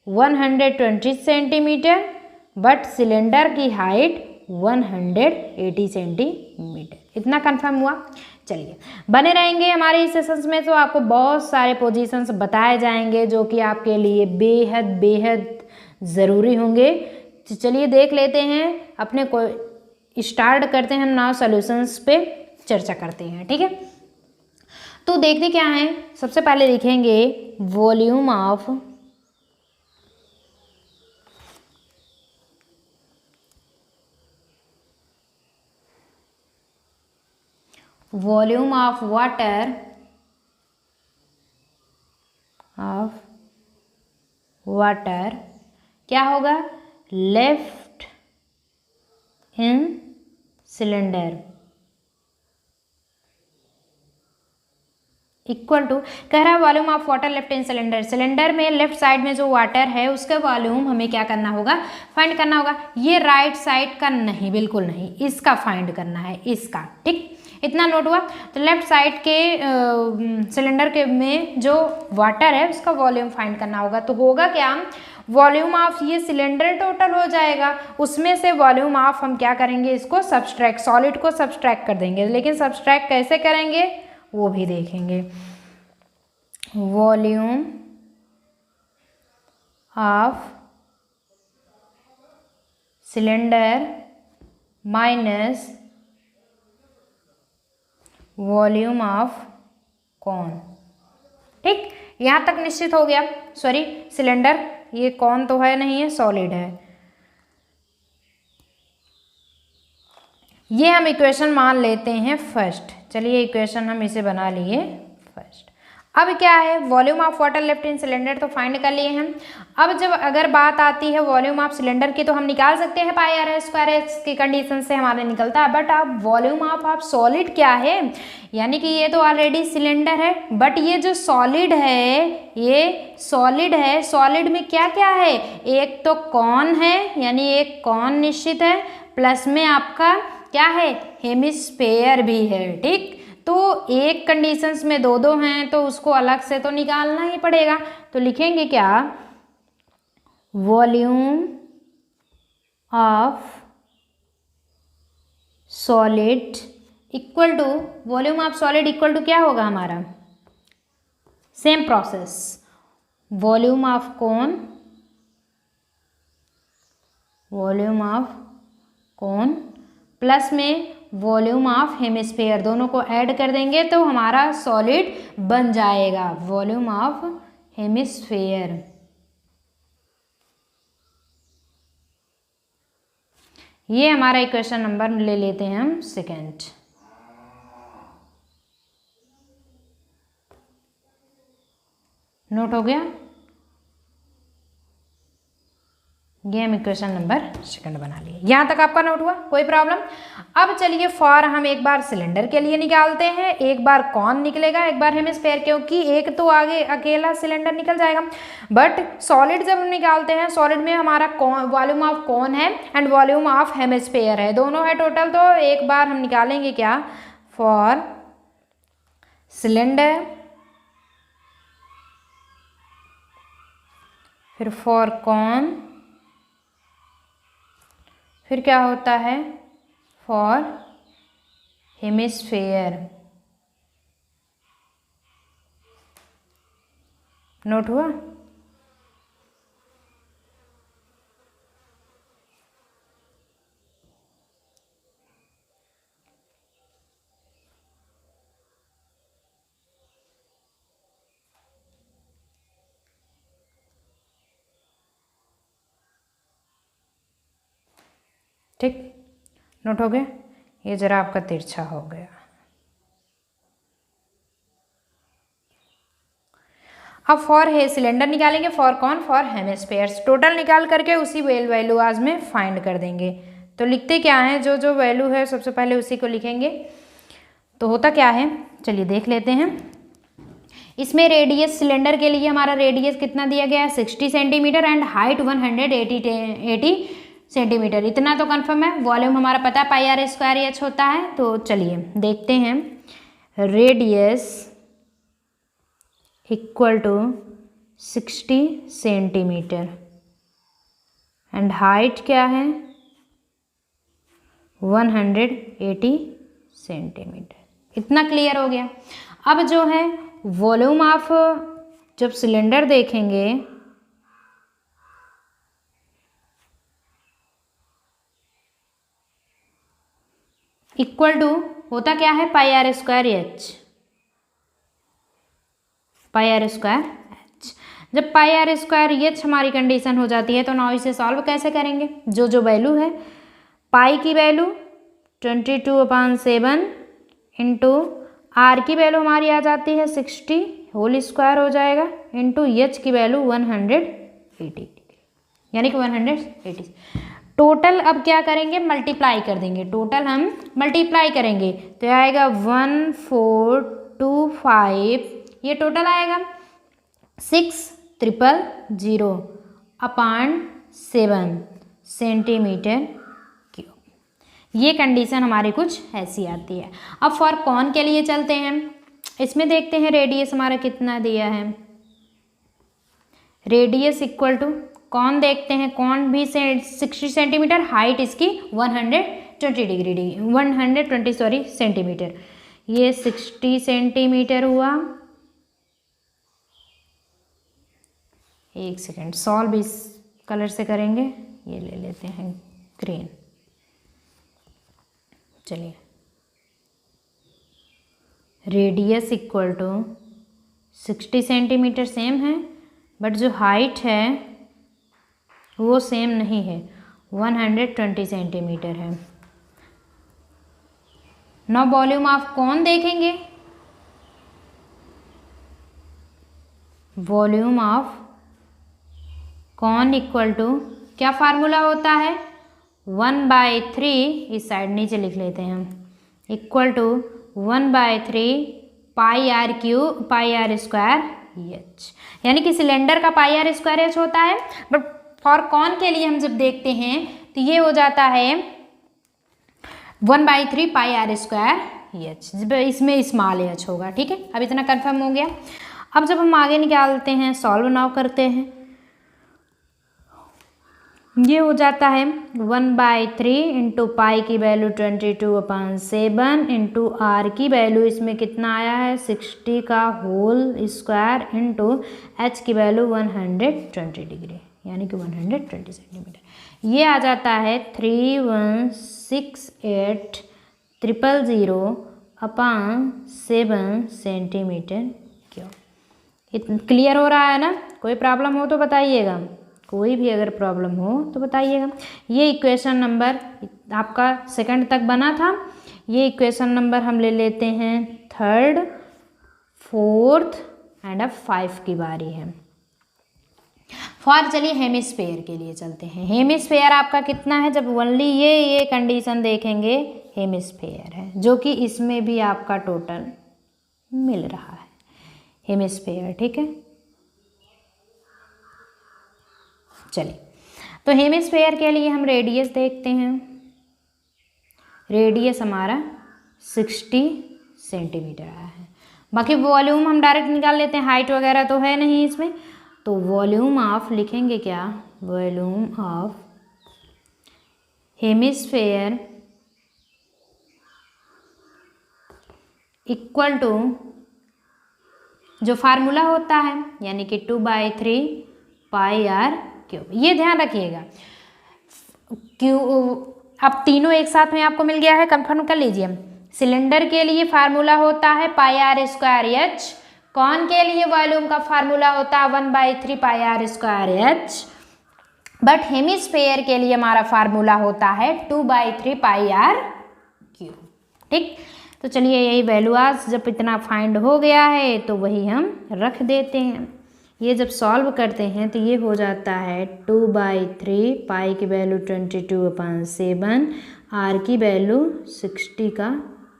120 सेंटीमीटर बट सिलेंडर की हाइट 180 सेंटीमीटर। इतना कंफर्म हुआ। चलिए बने रहेंगे हमारे इस सेशंस में, तो आपको बहुत सारे पोजीशंस बताए जाएंगे जो कि आपके लिए बेहद बेहद ज़रूरी होंगे। तो चलिए देख लेते हैं, अपने को स्टार्ट करते हैं हम नाउ सॉल्यूशंस पे चर्चा करते हैं। ठीक है, तो देखते क्या है, सबसे पहले लिखेंगे वॉल्यूम ऑफ वाटर क्या होगा, left in cylinder equal to, कह रहा है volume of water left in cylinder, cylinder में लेफ्ट साइड में जो वाटर है उसका वॉल्यूम हमें क्या करना होगा, फाइंड करना होगा। ये राइट साइड का नहीं, बिल्कुल नहीं, इसका फाइंड करना है, इसका। ठीक, इतना नोट हुआ। तो लेफ्ट साइड के सिलेंडर के में जो वाटर है उसका वॉल्यूम फाइंड करना होगा। तो होगा क्या, वॉल्यूम ऑफ ये सिलेंडर टोटल हो जाएगा, उसमें से वॉल्यूम ऑफ हम क्या करेंगे, इसको सब्सट्रैक्ट, सॉलिड को सब्सट्रैक्ट कर देंगे। लेकिन सब्सट्रैक्ट कैसे करेंगे वो भी देखेंगे। Volume of cylinder minus volume of cone. ठीक, यहां तक निश्चित हो गया। सॉरी, सिलेंडर, ये कॉन तो है नहीं, है सॉलिड है। ये हम इक्वेशन मान लेते हैं फर्स्ट। चलिए इक्वेशन हम इसे बना लिए फर्स्ट। अब क्या है, volume of water left in cylinder तो फाइंड कर लिए हम। अब जब अगर बात आती है वॉल्यूम ऑफ सिलेंडर की, तो हम निकाल सकते हैं पाई आर स्क्वायर एच की कंडीशन से हमारे निकलता है। बट अब वॉल्यूम ऑफ सॉलिड क्या है, यानी कि ये तो ऑलरेडी सिलेंडर है, बट ये जो सॉलिड है, ये सॉलिड है, सॉलिड में क्या क्या है, एक तो कॉन है, यानी एक कॉन निश्चित है, प्लस में आपका क्या है, हेमिस्फेयर भी है। ठीक, तो एक कंडीशंस में दो दो हैं, तो उसको अलग से तो निकालना ही पड़ेगा। तो लिखेंगे क्या, volume of solid equal to, volume of solid equal to क्या होगा हमारा, same process, volume of cone, volume of cone plus में वॉल्यूम ऑफ हेमिस्फीयर, दोनों को ऐड कर देंगे तो हमारा सॉलिड बन जाएगा, वॉल्यूम ऑफ हेमिस्फीयर। ये हमारा इक्वेशन नंबर ले लेते हैं हम सेकेंड। नोट हो गया, ये हम इक्वेशन नंबर सेकंड बना लिए। यहाँ तक आपका नोट हुआ, कोई प्रॉब्लम। अब चलिए फॉर हम एक बार सिलेंडर के लिए निकालते हैं, एक बार कॉन निकलेगा, एक बार हेमिस्फीयर, क्योंकि एक तो आगे अकेला सिलेंडर निकल जाएगा। बट सॉलिड जब हम निकालते हैं, सॉलिड में हमारा वॉल्यूम ऑफ कॉन है एंड वॉल्यूम ऑफ हेमिस्फीयर है, दोनों है टोटल। तो एक बार हम निकालेंगे क्या, फॉर सिलेंडर, फिर फॉर कॉन, फिर क्या होता है फॉर हेमिस्फीयर। नोट हुआ, ठीक, नोट हो गया। ये जरा आपका तिरछा हो गया। अब फॉर सिलेंडर निकालेंगे, फॉर कौन, फॉर हेमिस्फीयर्स, टोटल निकाल करके उसी वैल्यू आज में फाइंड कर देंगे। तो लिखते क्या है, जो जो वैल्यू है सबसे पहले उसी को लिखेंगे। तो होता क्या है, चलिए देख लेते हैं। इसमें रेडियस, सिलेंडर के लिए हमारा रेडियस कितना दिया गया है, 60 सेंटीमीटर एंड हाइट 180 सेंटीमीटर, इतना तो कंफर्म है। वॉल्यूम हमारा पता है पाई आर स्क्वायर एच होता है। तो चलिए देखते हैं, radius equal to 60 centimetre and height क्या है 180 सेंटीमीटर, इतना क्लियर हो गया। अब जो है वॉल्यूम ऑफ, जब सिलेंडर देखेंगे इक्वल टू होता क्या है pi are square H, pi are square H. जब पाई आर स्क्वायर एच हमारी कंडीशन हो जाती है तो नाउ इसे सॉल्व कैसे करेंगे। जो वैल्यू है, पाई की वैल्यू 22/7 इंटू आर की वैल्यू हमारी आ जाती है 60 होल स्क्वायर हो जाएगा, इंटू एच की वैल्यू 180 यानी कि 180। टोटल अब क्या करेंगे, मल्टीप्लाई कर देंगे। टोटल हम मल्टीप्लाई करेंगे तो आएगा 1425, ये टोटल आएगा 6,000/7 सेंटीमीटर क्यूब। ये कंडीशन हमारी कुछ ऐसी आती है। अब फॉर कॉन के लिए चलते हैं, इसमें देखते हैं रेडियस हमारा कितना दिया है। रेडियस इक्वल टू कॉन देखते हैं, कॉन भी 60 सेंटीमीटर, हाइट इसकी 120 सेंटीमीटर। ये 60 सेंटीमीटर हुआ। एक सेकेंड, सॉल्व इस कलर से करेंगे, ये ले लेते हैं ग्रीन। चलिए, radius equal to 60 centimetre same है, बट जो हाइट है वो सेम नहीं है, 120 सेंटीमीटर है। नाउ वॉल्यूम ऑफ कॉन देखेंगे। Volume of cone equal to क्या फार्मूला होता है, 1/3, इस साइड नीचे लिख लेते हैं हम, equal to 1/3 pi are square h, यानी कि सिलेंडर का पाई आर स्क्वायर एच होता है, बट फॉर कॉन के लिए हम जब देखते हैं तो ये हो जाता है 1/3 पाई आर स्क्वायर एच, इसमें स्मॉल एच होगा। ठीक है, अब इतना कंफर्म हो गया। अब जब हम आगे निकालते हैं, सॉल्व नाउ करते हैं, ये हो जाता है 1/3 इंटू पाई की वैल्यू 22/7 इंटू आर की वैल्यू इसमें कितना आया है 60 का होल स्क्वायर इंटू एच की वैल्यू 120 डिग्री यानी कि 120 सेंटीमीटर। ये आ जाता है 3168000/7 सेंटीमीटर क्यूब। इतना क्लियर हो रहा है ना? कोई प्रॉब्लम हो तो बताइएगा, कोई भी अगर प्रॉब्लम हो तो बताइएगा। ये इक्वेशन नंबर आपका सेकंड तक बना था। ये इक्वेशन नंबर हम ले लेते हैं 3rd, 4th एंड अब 5 की बारी है। फॉर चलिए हेमिस्फेयर के लिए चलते हैं। हेमिस्फेयर आपका कितना है, जब ओनली ये कंडीशन देखेंगे, हेमिस्फेयर है, जो कि इसमें भी आपका टोटल मिल रहा है हेमिस्फेयर। ठीक है, चलिए तो हेमिस्फेयर के लिए हम रेडियस देखते हैं। रेडियस हमारा 60 सेंटीमीटर आया है। बाकी वॉल्यूम हम डायरेक्ट निकाल लेते हैं, हाइट वगैरह तो है नहीं इसमें, तो वॉल्यूम ऑफ लिखेंगे क्या, volume of hemisphere equal to जो फार्मूला होता है यानी कि 2/3 पाई आर क्यूब। ये ध्यान रखिएगा, क्यू अब तीनों एक साथ में आपको मिल गया है, कंफर्म कर लीजिए। सिलेंडर के लिए फार्मूला होता है pi are square H, cone के लिए वॉल्यूम का फार्मूला होता है 1/3 pi are square H, but hemisphere के लिए हमारा फार्मूला होता है 2/3 पाई आर क्यूब। ठीक, तो चलिए यही वैल्यू आज जब इतना फाइंड हो गया है तो वही हम रख देते हैं। ये जब सॉल्व करते हैं तो ये हो जाता है 2/3 पाई की वैल्यू 22/7 आर की वैल्यू 60 का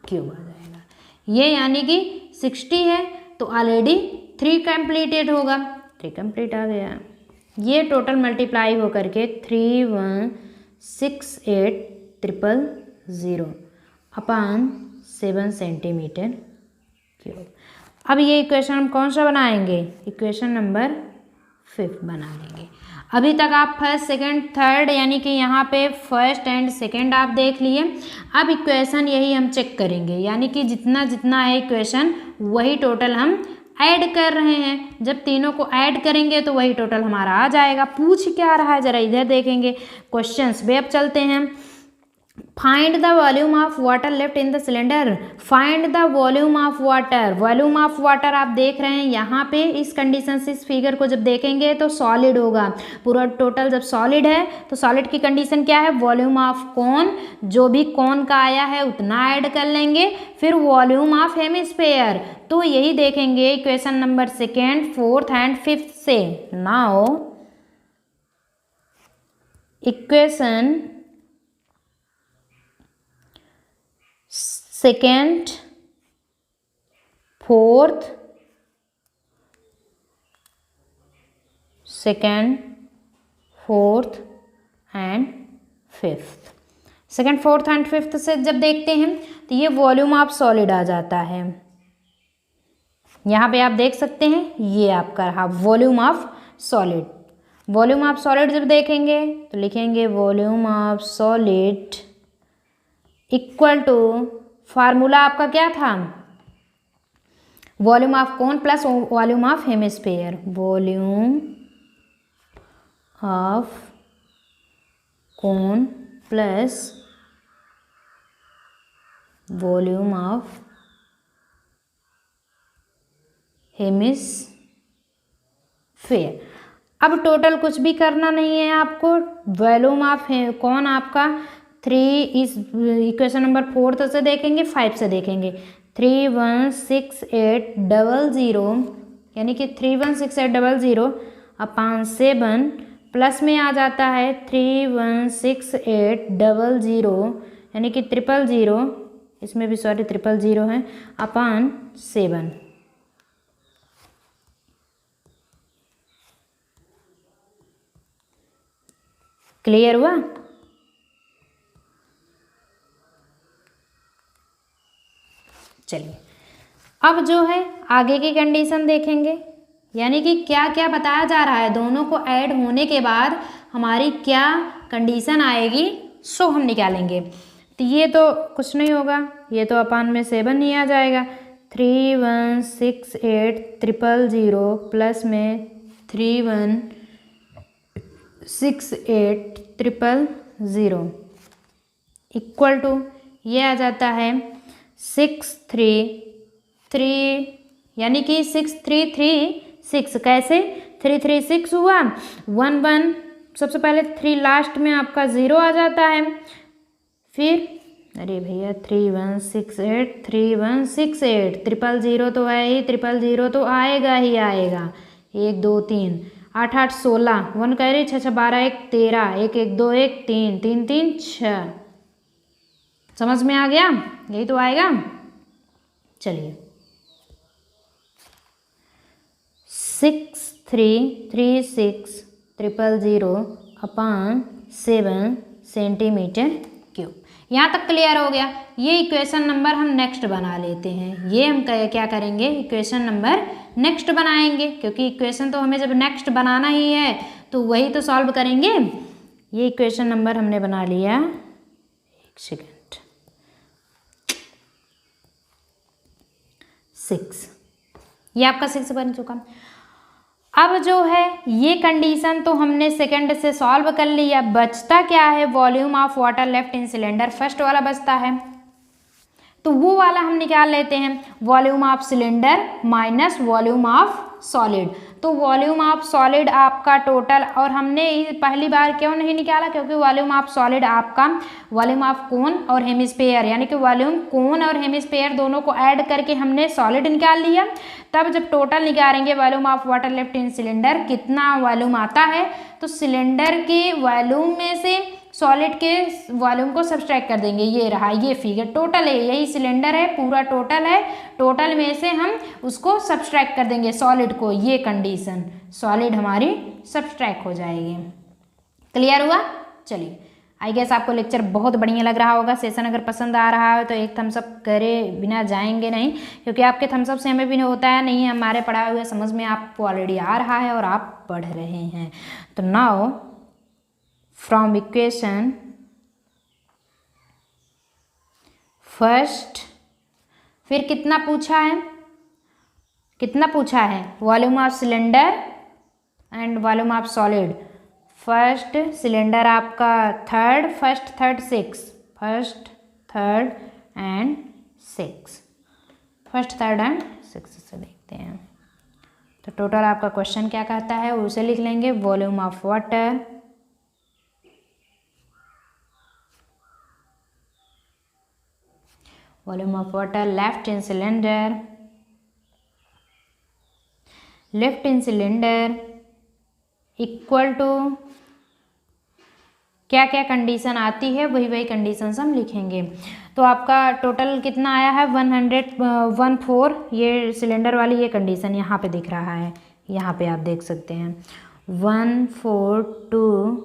क्यूब आ जाएगा। ये यानी कि 60 है तो ऑलरेडी 3 कंप्लीटेड होगा, 3 कंप्लीट आ गया। ये टोटल मल्टीप्लाई हो करके 3168000/7 सेंटीमीटर क्यूब। अब ये इक्वेशन हम कौन सा बनाएंगे, इक्वेशन नंबर 5 बना लेंगे। अभी तक आप फर्स्ट, सेकंड, थर्ड यानी कि यहाँ पे फर्स्ट एंड सेकंड आप देख लिए। अब इक्वेशन यही हम चेक करेंगे, यानी कि जितना जितना है इक्वेशन वही टोटल हम ऐड कर रहे हैं। जब तीनों को ऐड करेंगे तो वही टोटल हमारा आ जाएगा। पूछ क्या रहा है ज़रा इधर देखेंगे क्वेश्चंस पे। अब चलते हैं find the volume of water left in the cylinder. Find the volume of water. Volume of water आप देख रहे हैं यहाँ पे, इस कंडीशन से इस फिगर को जब देखेंगे तो सॉलिड होगा पूरा टोटल। जब सॉलिड है तो सॉलिड की कंडीशन क्या है, वॉल्यूम ऑफ कौन, जो भी कौन का आया है उतना ऐड कर लेंगे, फिर वॉल्यूम ऑफ हेमिस्फेयर। तो यही देखेंगे इक्वेशन नंबर 2, 4 एंड 5 से। Now equation 2, 4, and 5th। 2nd, 4th and 5th से जब देखते हैं तो ये वॉल्यूम ऑफ सॉलिड आ जाता है। यहाँ पे आप देख सकते हैं ये आपका रहा volume of solid. Volume of solid जब देखेंगे तो लिखेंगे volume of solid equal to, formula आपका क्या था, volume of cone plus volume of hemisphere. Volume of cone plus volume of hemisphere. अब टोटल कुछ भी करना नहीं है आपको, वॉल्यूम ऑफ कौन आपका 3 इस इक्वेशन नंबर 4 से देखेंगे, 5 से देखेंगे। 316,800 यानी कि 316,800 अपॉन 7 प्लस में आ जाता है 316,800 यानी कि 000, इसमें भी सॉरी 000 है, अपॉन 7। क्लियर हुआ? चलिए अब जो है आगे की कंडीशन देखेंगे, यानी कि क्या क्या बताया जा रहा है, दोनों को ऐड होने के बाद हमारी क्या कंडीशन आएगी सो हम निकालेंगे। तो ये तो कुछ नहीं होगा, ये तो अपान में 7 ही आ जाएगा। 316,800 प्लस में 316,800 इक्वल टू ये आ जाता है 633, यानी कि 6336। कैसे 336 हुआ, 11 सबसे पहले 3 लास्ट में आपका 0 आ जाता है, फिर अरे भैया 3168 000 तो है ही, 000 तो आएगा ही आएगा। 1 2 3 8 8 16, 1 कह रही 6 6 12 1 13, 1 1 2 1 3 3 3 6। समझ में आ गया, यही तो आएगा। चलिए 6336,000 अपॉन 7 सेंटीमीटर क्यूब। यहाँ तक क्लियर हो गया। ये इक्वेशन नंबर हम नेक्स्ट बना लेते हैं। ये हम क्या करेंगे, इक्वेशन नंबर नेक्स्ट बनाएंगे, क्योंकि इक्वेशन तो हमें जब नेक्स्ट बनाना ही है तो वही तो सॉल्व करेंगे। ये इक्वेशन नंबर हमने बना लिया, एक सेकेंड, 6। ये आपका 6 बन चुका। अब जो है ये कंडीशन तो हमने सेकंड से सॉल्व कर लिया। बचता क्या है, volume of water left in cylinder, first वाला बचता है, तो वो वाला हम निकाल लेते हैं। Volume of cylinder minus volume of solid. तो वॉल्यूम ऑफ सॉलिड आपका टोटल, और हमने पहली बार क्यों नहीं निकाला, क्योंकि वॉल्यूम ऑफ सॉलिड आपका वॉल्यूम ऑफ कोन और हेमिस्फेयर, यानी कि वॉल्यूम कोन और हेमिस्फेयर दोनों को ऐड करके हमने सॉलिड निकाल लिया। तब जब टोटल निकालेंगे volume of water left in cylinder, कितना वॉल्यूम आता है, तो सिलेंडर के वॉल्यूम में से सॉलिड के वॉल्यूम को सब्सट्रैक्ट कर देंगे। ये रहा, ये फिगर टोटल है, यही सिलेंडर है, पूरा टोटल है, टोटल में से हम उसको सब्सट्रैक्ट कर देंगे सॉलिड को। ये कंडीशन सॉलिड हमारी सब्सट्रैक्ट हो जाएगी। क्लियर हुआ? चलिए, आई गेस आपको लेक्चर बहुत बढ़िया लग रहा होगा। सेशन अगर पसंद आ रहा है तो एक थम्स अप करे बिना जाएंगे नहीं, क्योंकि आपके थम्स अप से हमें भी होता है नहीं, हमारे पढ़ाए हुए समझ में आपको ऑलरेडी आ रहा है और आप पढ़ रहे हैं। तो नाउ फ्रॉम इक्वेशन फर्स्ट, फिर कितना पूछा है, कितना पूछा है, volume of cylinder and volume of solid. First cylinder आपका 3rd, 1st 3rd 6, first, third and six. First, third and six से देखते हैं। तो टोटल आपका क्वेश्चन क्या कहता है उसे लिख लेंगे। Volume of water, volume of water left in cylinder, left in cylinder equal to, क्या क्या कंडीशन आती है वही वही कंडीशंस हम लिखेंगे। तो आपका टोटल कितना आया है 114। ये सिलेंडर वाली ये कंडीशन यहाँ पे दिख रहा है, यहाँ पे आप देख सकते हैं 1 4 2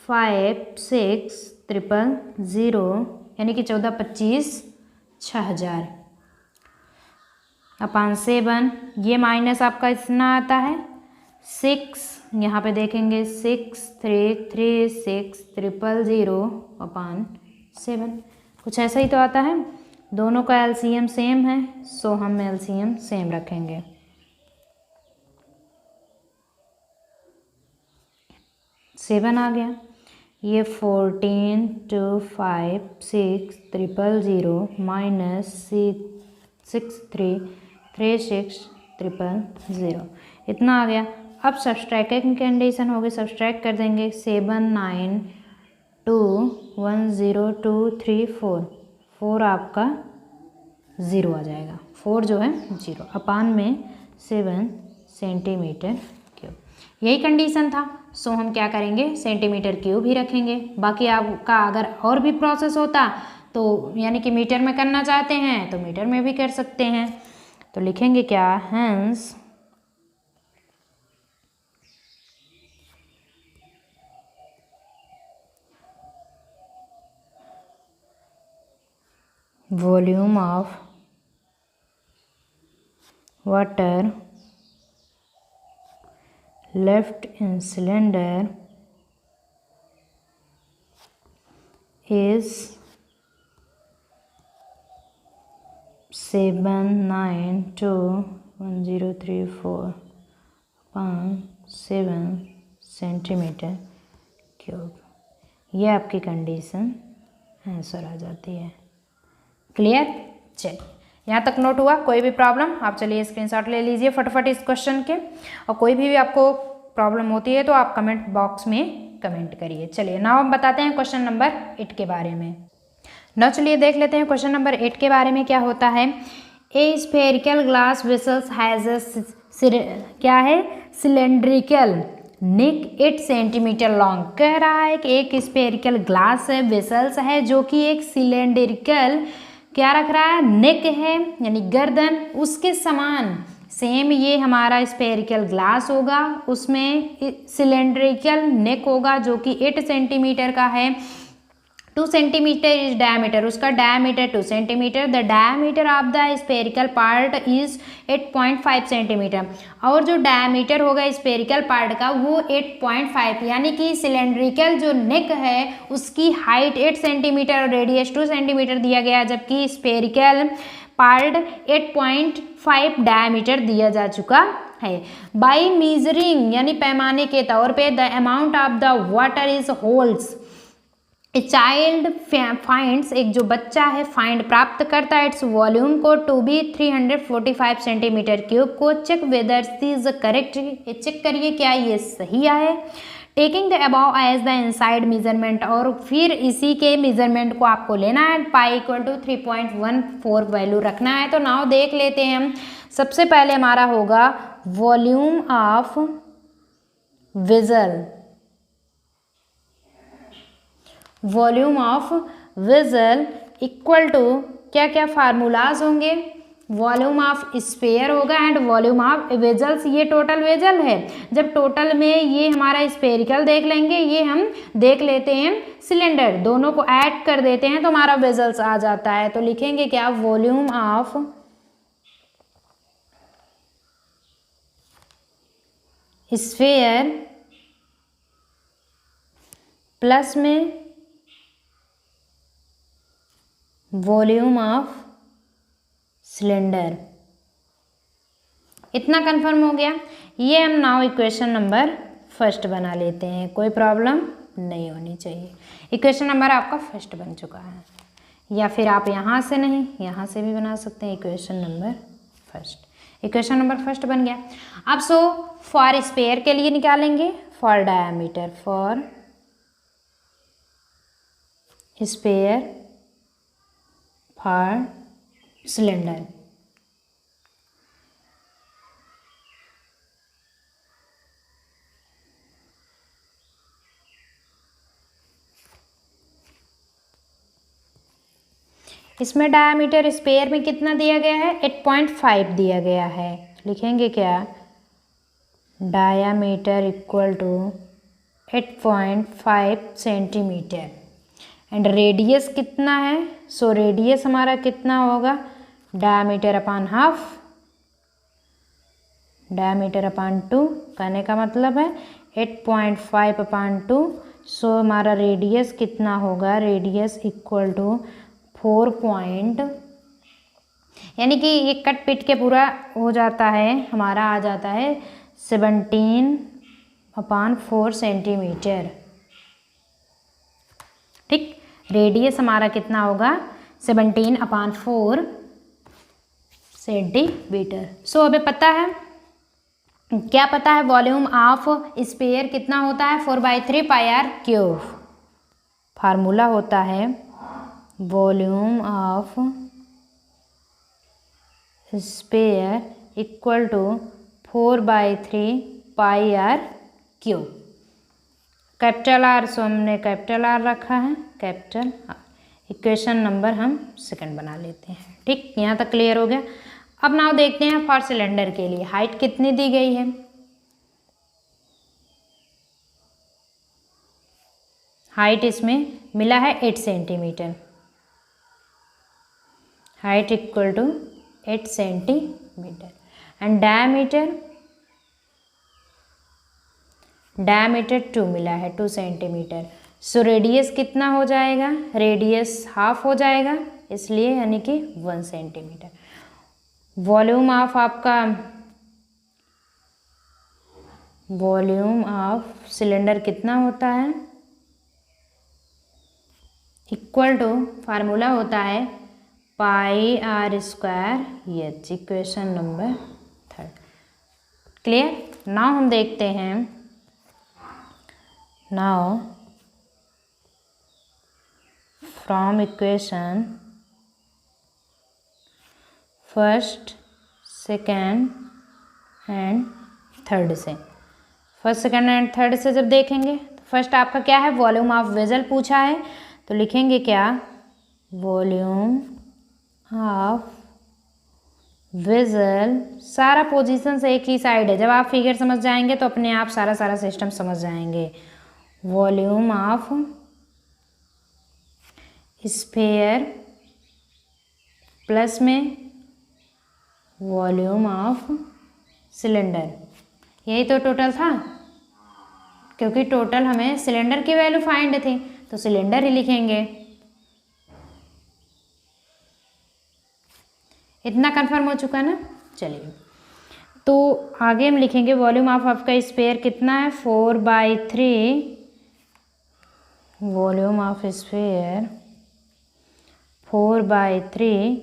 5 6 000 यानी कि 14 25 6000 अपान 7। ये माइनस आपका इतना आता है 6, यहाँ पे देखेंगे 6 3 3 6 000 अपान 7। कुछ ऐसा ही तो आता है। दोनों का एलसीएम सेम है, सो हम एलसीएम सेम रखेंगे। सेवन आ गया। ये 14 2 5 6 000 माइनस 6 3 3 6 000 इतना आ गया। अब सब्सट्रैक्टिंग कंडीशन होगी, सब्सट्रैक्ट कर देंगे 7 9 2 1 0 2 3 4, 4 आपका 0 आ जाएगा, 4 जो है 0 अपान में 7 सेंटीमीटर क्यूब। यही कंडीशन था, सो हम क्या करेंगे सेंटीमीटर क्यूब ही रखेंगे। बाकी आपका अगर और भी प्रोसेस होता तो यानी कि मीटर में करना चाहते हैं तो मीटर में भी कर सकते हैं। तो लिखेंगे क्या, hence volume of water left in cylinder is 7921034 upon 7 centimetre cube. ये आपकी कंडीशन आंसर आ जाती है। क्लियर? चलिए यहाँ तक नोट हुआ। कोई भी प्रॉब्लम आप चलिए स्क्रीनशॉट ले लीजिए फटाफट इस क्वेश्चन के, और कोई भी आपको प्रॉब्लम होती है तो आप कमेंट बॉक्स में कमेंट करिए। चलिए नाउ हम बताते हैं क्वेश्चन नंबर 8 के बारे में। नाउ चलिए देख लेते हैं क्वेश्चन नंबर 8 के बारे में क्या होता है। ए स्फेरिकल ग्लास वेसल्स हैज़ क्या है, सिलेंड्रिकल निक 8 सेंटीमीटर लॉन्ग। कह रहा है कि एक स्फेरिकल ग्लास है, वेसल्स है जो कि एक सिलेंड्रिकल क्या रख रहा है, नेक है यानी गर्दन उसके समान। सेम ये हमारा स्फेरिकल ग्लास होगा, उसमें सिलेंड्रिकल नेक होगा जो कि 8 सेंटीमीटर का है। 2 सेंटीमीटर इज डायमीटर, उसका diameter 2 centimetre. The diameter of the spherical part is 8.5 centimetre, और जो डायमीटर होगा स्फेरिकल पार्ट का वो 8.5 यानी कि सिलेंड्रिकल जो नेक है उसकी हाइट 8 सेंटीमीटर और रेडियस 2 सेंटीमीटर दिया गया, जबकि स्फेरिकल पार्ट 8.5 डायमीटर दिया जा चुका है। बाई मीजरिंग यानी पैमाने के तौर पे the amount of the water is holds, a child finds, एक जो बच्चा है फाइंड प्राप्त करता है इट्स वॉल्यूम को टू बी 345 सेंटीमीटर क्यूब को। Check whether is correct, check करिए क्या ये सही है। Taking the above as the inside measurement, और फिर इसी के मेजरमेंट को आपको लेना है। पाई इक्वल टू 3.14 वैल्यू रखना है। तो नाउ देख लेते हैं हम। सबसे पहले हमारा होगा volume of vessel, volume of vessel equal to क्या क्या फार्मूलाज होंगे, वॉल्यूम ऑफ स्फीयर होगा एंड वॉल्यूम ऑफ वेजल्स। ये टोटल वेजल है, जब टोटल में ये हमारा स्फेरिकल देख लेंगे, ये हम देख लेते हैं सिलेंडर, दोनों को ऐड कर देते हैं तो हमारा वेजल्स आ जाता है। तो लिखेंगे क्या, वॉल्यूम ऑफ स्फीयर प्लस में वॉल्यूम ऑफ सिलेंडर। इतना कंफर्म हो गया। ये हम नाउ इक्वेशन नंबर फर्स्ट बना लेते हैं, कोई प्रॉब्लम नहीं होनी चाहिए। इक्वेशन नंबर आपका फर्स्ट बन चुका है, या फिर आप यहाँ से नहीं यहाँ से भी बना सकते हैं। इक्वेशन नंबर फर्स्ट बन गया। अब सो फॉर स्पेयर के लिए निकालेंगे, for diameter, for sphere, for cylinder. इसमें डायामीटर स्पेयर में कितना दिया गया है, 8.5 दिया गया है। लिखेंगे क्या, diameter equal to 8.5 centimetre. And radius कितना है, सो रेडियस हमारा कितना होगा, diameter upon half, diameter upon 2, कहने का मतलब है 8.5 अपान 2। सो हमारा रेडियस कितना होगा, रेडियस इक्वल टू 4 यानी कि ये कट पिट के पूरा हो जाता है, हमारा आ जाता है 17/4 सेंटीमीटर। ठीक, रेडियस हमारा कितना होगा, 17/4 सेंटीमीटर। सो अभी पता है, क्या पता है, वॉल्यूम ऑफ स्पेयर कितना होता है, 4/3 πr³। फार्मूला होता है volume of sphere equal to 4/3 πr³। Capital R, so हमने कैपिटल आर रखा है, कैपिटल आर। इक्वेशन नंबर हम सेकंड बना लेते हैं। ठीक, यहाँ तक क्लियर हो गया। अब नाउ देखते हैं फॉर सिलेंडर के लिए हाइट कितनी दी गई है। हाइट इसमें मिला है 8 centimetre, height equal to 8 centimetre. And diameter 2 मिला है, 2 सेंटीमीटर। सो रेडियस कितना हो जाएगा, रेडियस हाफ हो जाएगा, इसलिए यानी कि 1 सेंटीमीटर। वॉल्यूम ऑफ आपका, वॉल्यूम ऑफ सिलेंडर कितना होता है, इक्वल टू, फार्मूला होता है πr²h। Equation number third clear. Now हम देखते हैं, now from equation first, second and third से, फर्स्ट सेकेंड एंड थर्ड से जब देखेंगे तो फर्स्ट आपका क्या है, वॉल्यूम ऑफ वेसल पूछा है, तो लिखेंगे क्या, वॉल्यूम ऑफ वेसल। सारा पोजीशन से एक ही साइड है, जब आप फिगर समझ जाएंगे तो अपने आप सारा सिस्टम समझ जाएंगे। वॉल्यूम ऑफ स्फीयर प्लस में वॉल्यूम ऑफ सिलेंडर, यही तो टोटल था, क्योंकि टोटल हमें सिलेंडर की वैल्यू फाइंड थी तो सिलेंडर ही लिखेंगे। इतना कंफर्म हो चुका ना। चलिए, तो आगे हम लिखेंगे वॉल्यूम ऑफ आपका स्फीयर कितना है, 4/3, volume of sphere 4/3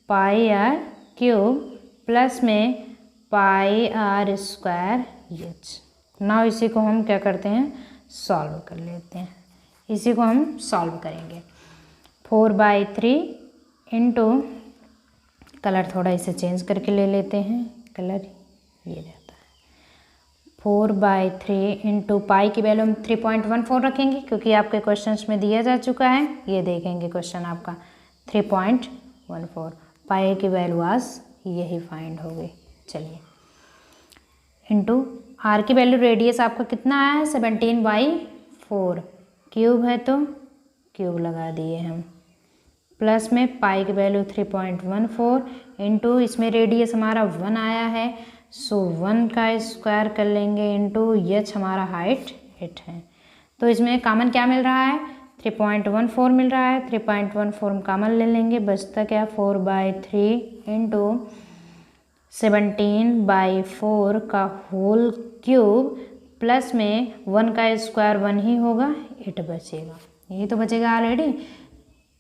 πr³ plus में πr²h। नाउ इसी को हम क्या करते हैं, सॉल्व कर लेते हैं। इसी को हम सॉल्व करेंगे। 4/3 इंटू, कलर थोड़ा इसे चेंज करके ले लेते हैं, कलर ये रहता है 4/3 इंटू पाई की वैल्यू हम 3.14 रखेंगे, क्योंकि आपके क्वेश्चंस में दिया जा चुका है। ये देखेंगे क्वेश्चन आपका 3.14, पाई की वैल्यू आज यही फाइंड हो गई। चलिए, इंटू आर की वैल्यू, रेडियस आपका कितना आया है, 17/4, क्यूब है तो क्यूब लगा दिए हम, प्लस में पाई की वैल्यू 3.14 इंटू, इसमें रेडियस हमारा 1 आया है, सो 1 का स्क्वायर कर लेंगे, इंटू एच हमारा हाइट 8 है। तो इसमें कॉमन क्या मिल रहा है, 3.14 मिल रहा है, 3.14 हम कॉमन ले लेंगे, बचता क्या, 4/3 इंटू 17/4 का होल क्यूब प्लस में 1 का स्क्वायर 1 ही होगा, 8 बचेगा। यही तो बचेगा ऑलरेडी,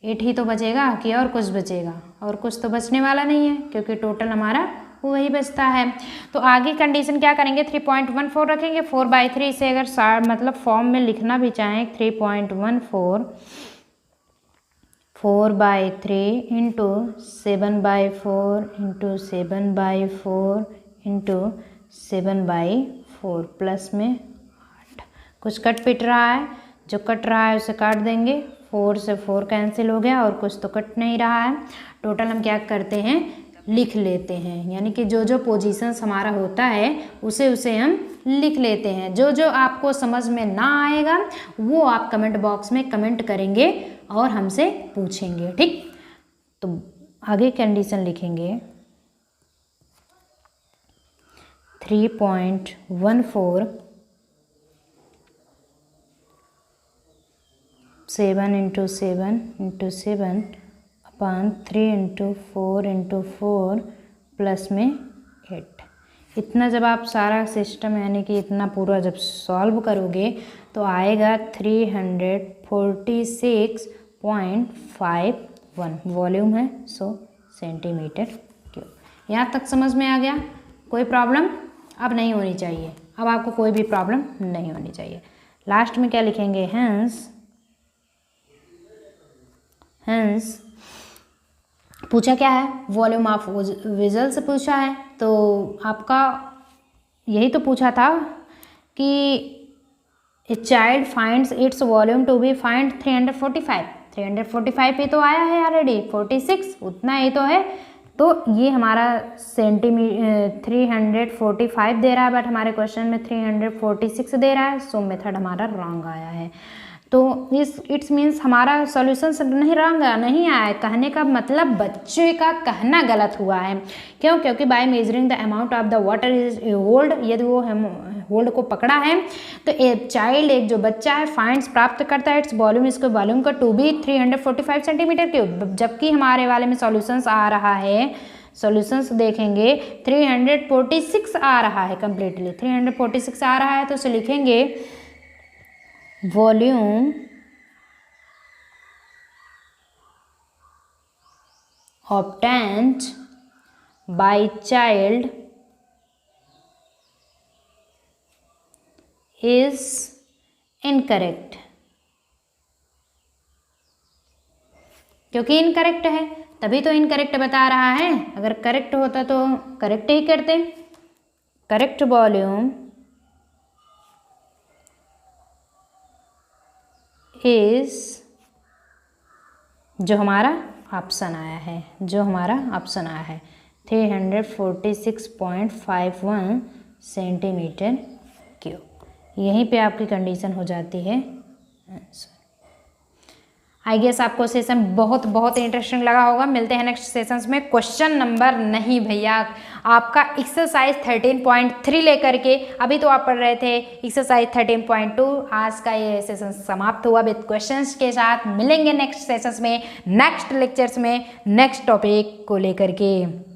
8 ही तो बचेगा कि और कुछ बचेगा? और कुछ तो बचने वाला नहीं है क्योंकि टोटल हमारा वही बचता है। तो आगे कंडीशन क्या करेंगे, 3.14 रखेंगे। 4/3 इसे अगर मतलब फॉर्म में लिखना भी चाहें, 3.14 4/3 इंटू 7/4 इंटू 7/4 इंटू 7/4 प्लस में 8। कुछ कट पिट रहा है, जो कट रहा है उसे काट देंगे। 4 से 4 कैंसिल हो गया और कुछ तो कट नहीं रहा है। टोटल हम क्या करते हैं, लिख लेते हैं, यानी कि जो जो पोजीशंस हमारा होता है उसे हम लिख लेते हैं। जो जो आपको समझ में ना आएगा वो आप कमेंट बॉक्स में कमेंट करेंगे और हमसे पूछेंगे, ठीक। तो आगे कंडीशन लिखेंगे 3.14 7 इंटू 7 इंटू 7 अपान 3 इंटू 4 इंटू 4 प्लस में 8। इतना जब आप सारा सिस्टम यानी कि इतना पूरा जब सॉल्व करोगे तो आएगा 346.51 वॉल्यूम है 100 सेंटीमीटर क्यूब। यहाँ तक समझ में आ गया? कोई प्रॉब्लम अब नहीं होनी चाहिए, अब आपको कोई भी प्रॉब्लम नहीं होनी चाहिए। लास्ट में क्या लिखेंगे, हेंस पूछा क्या है, वॉल्यूम ऑफ विजल से पूछा है। तो आपका यही तो पूछा था कि a child finds its volume to be find 345 ही तो आया है ऑलरेडी, 46 उतना ही तो है। तो ये हमारा 345 दे रहा है, बट हमारे क्वेश्चन में 346 दे रहा है। सो मेथड हमारा रॉन्ग आया है। तो इट्स मीन्स हमारा सॉल्यूशन नहीं रॉन्ग नहीं आया है। कहने का मतलब बच्चे का कहना गलत हुआ है। क्यों? क्योंकि by measuring the amount of the water is hold, यदि वो हम होल्ड को पकड़ा है तो एक चाइल्ड, एक जो बच्चा है, फाइंड्स प्राप्त करता है इट्स वॉल्यूम, इसको वॉल्यूम का टू बी 345 सेंटीमीटर क्यूब। जबकि हमारे वाले में सॉल्यूशंस आ रहा है, सॉल्यूशंस देखेंगे 346 आ रहा है, कंप्लीटली 346 आ रहा है। तो उसे लिखेंगे volume obtained by child is incorrect, क्योंकि इनकरेक्ट है तभी तो इनकरेक्ट बता रहा है। अगर करेक्ट होता तो करेक्ट ही करते। करेक्ट वॉल्यूम इज, जो हमारा ऑप्शन आया है, 346.51 सेंटीमीटर क्यूब। यहीं पे आपकी कंडीशन हो जाती है आंसर। आई गेस आपको सेशन बहुत इंटरेस्टिंग लगा होगा। मिलते हैं नेक्स्ट सेशंस में। क्वेश्चन नंबर नहीं भैया, आपका एक्सरसाइज 13.3 लेकर के, अभी तो आप पढ़ रहे थे एक्सरसाइज 13.2। आज का ये सेशन समाप्त हुआ विद क्वेश्चंस के साथ। मिलेंगे नेक्स्ट सेशंस में, नेक्स्ट लेक्चर्स में, नेक्स्ट टॉपिक को लेकर के।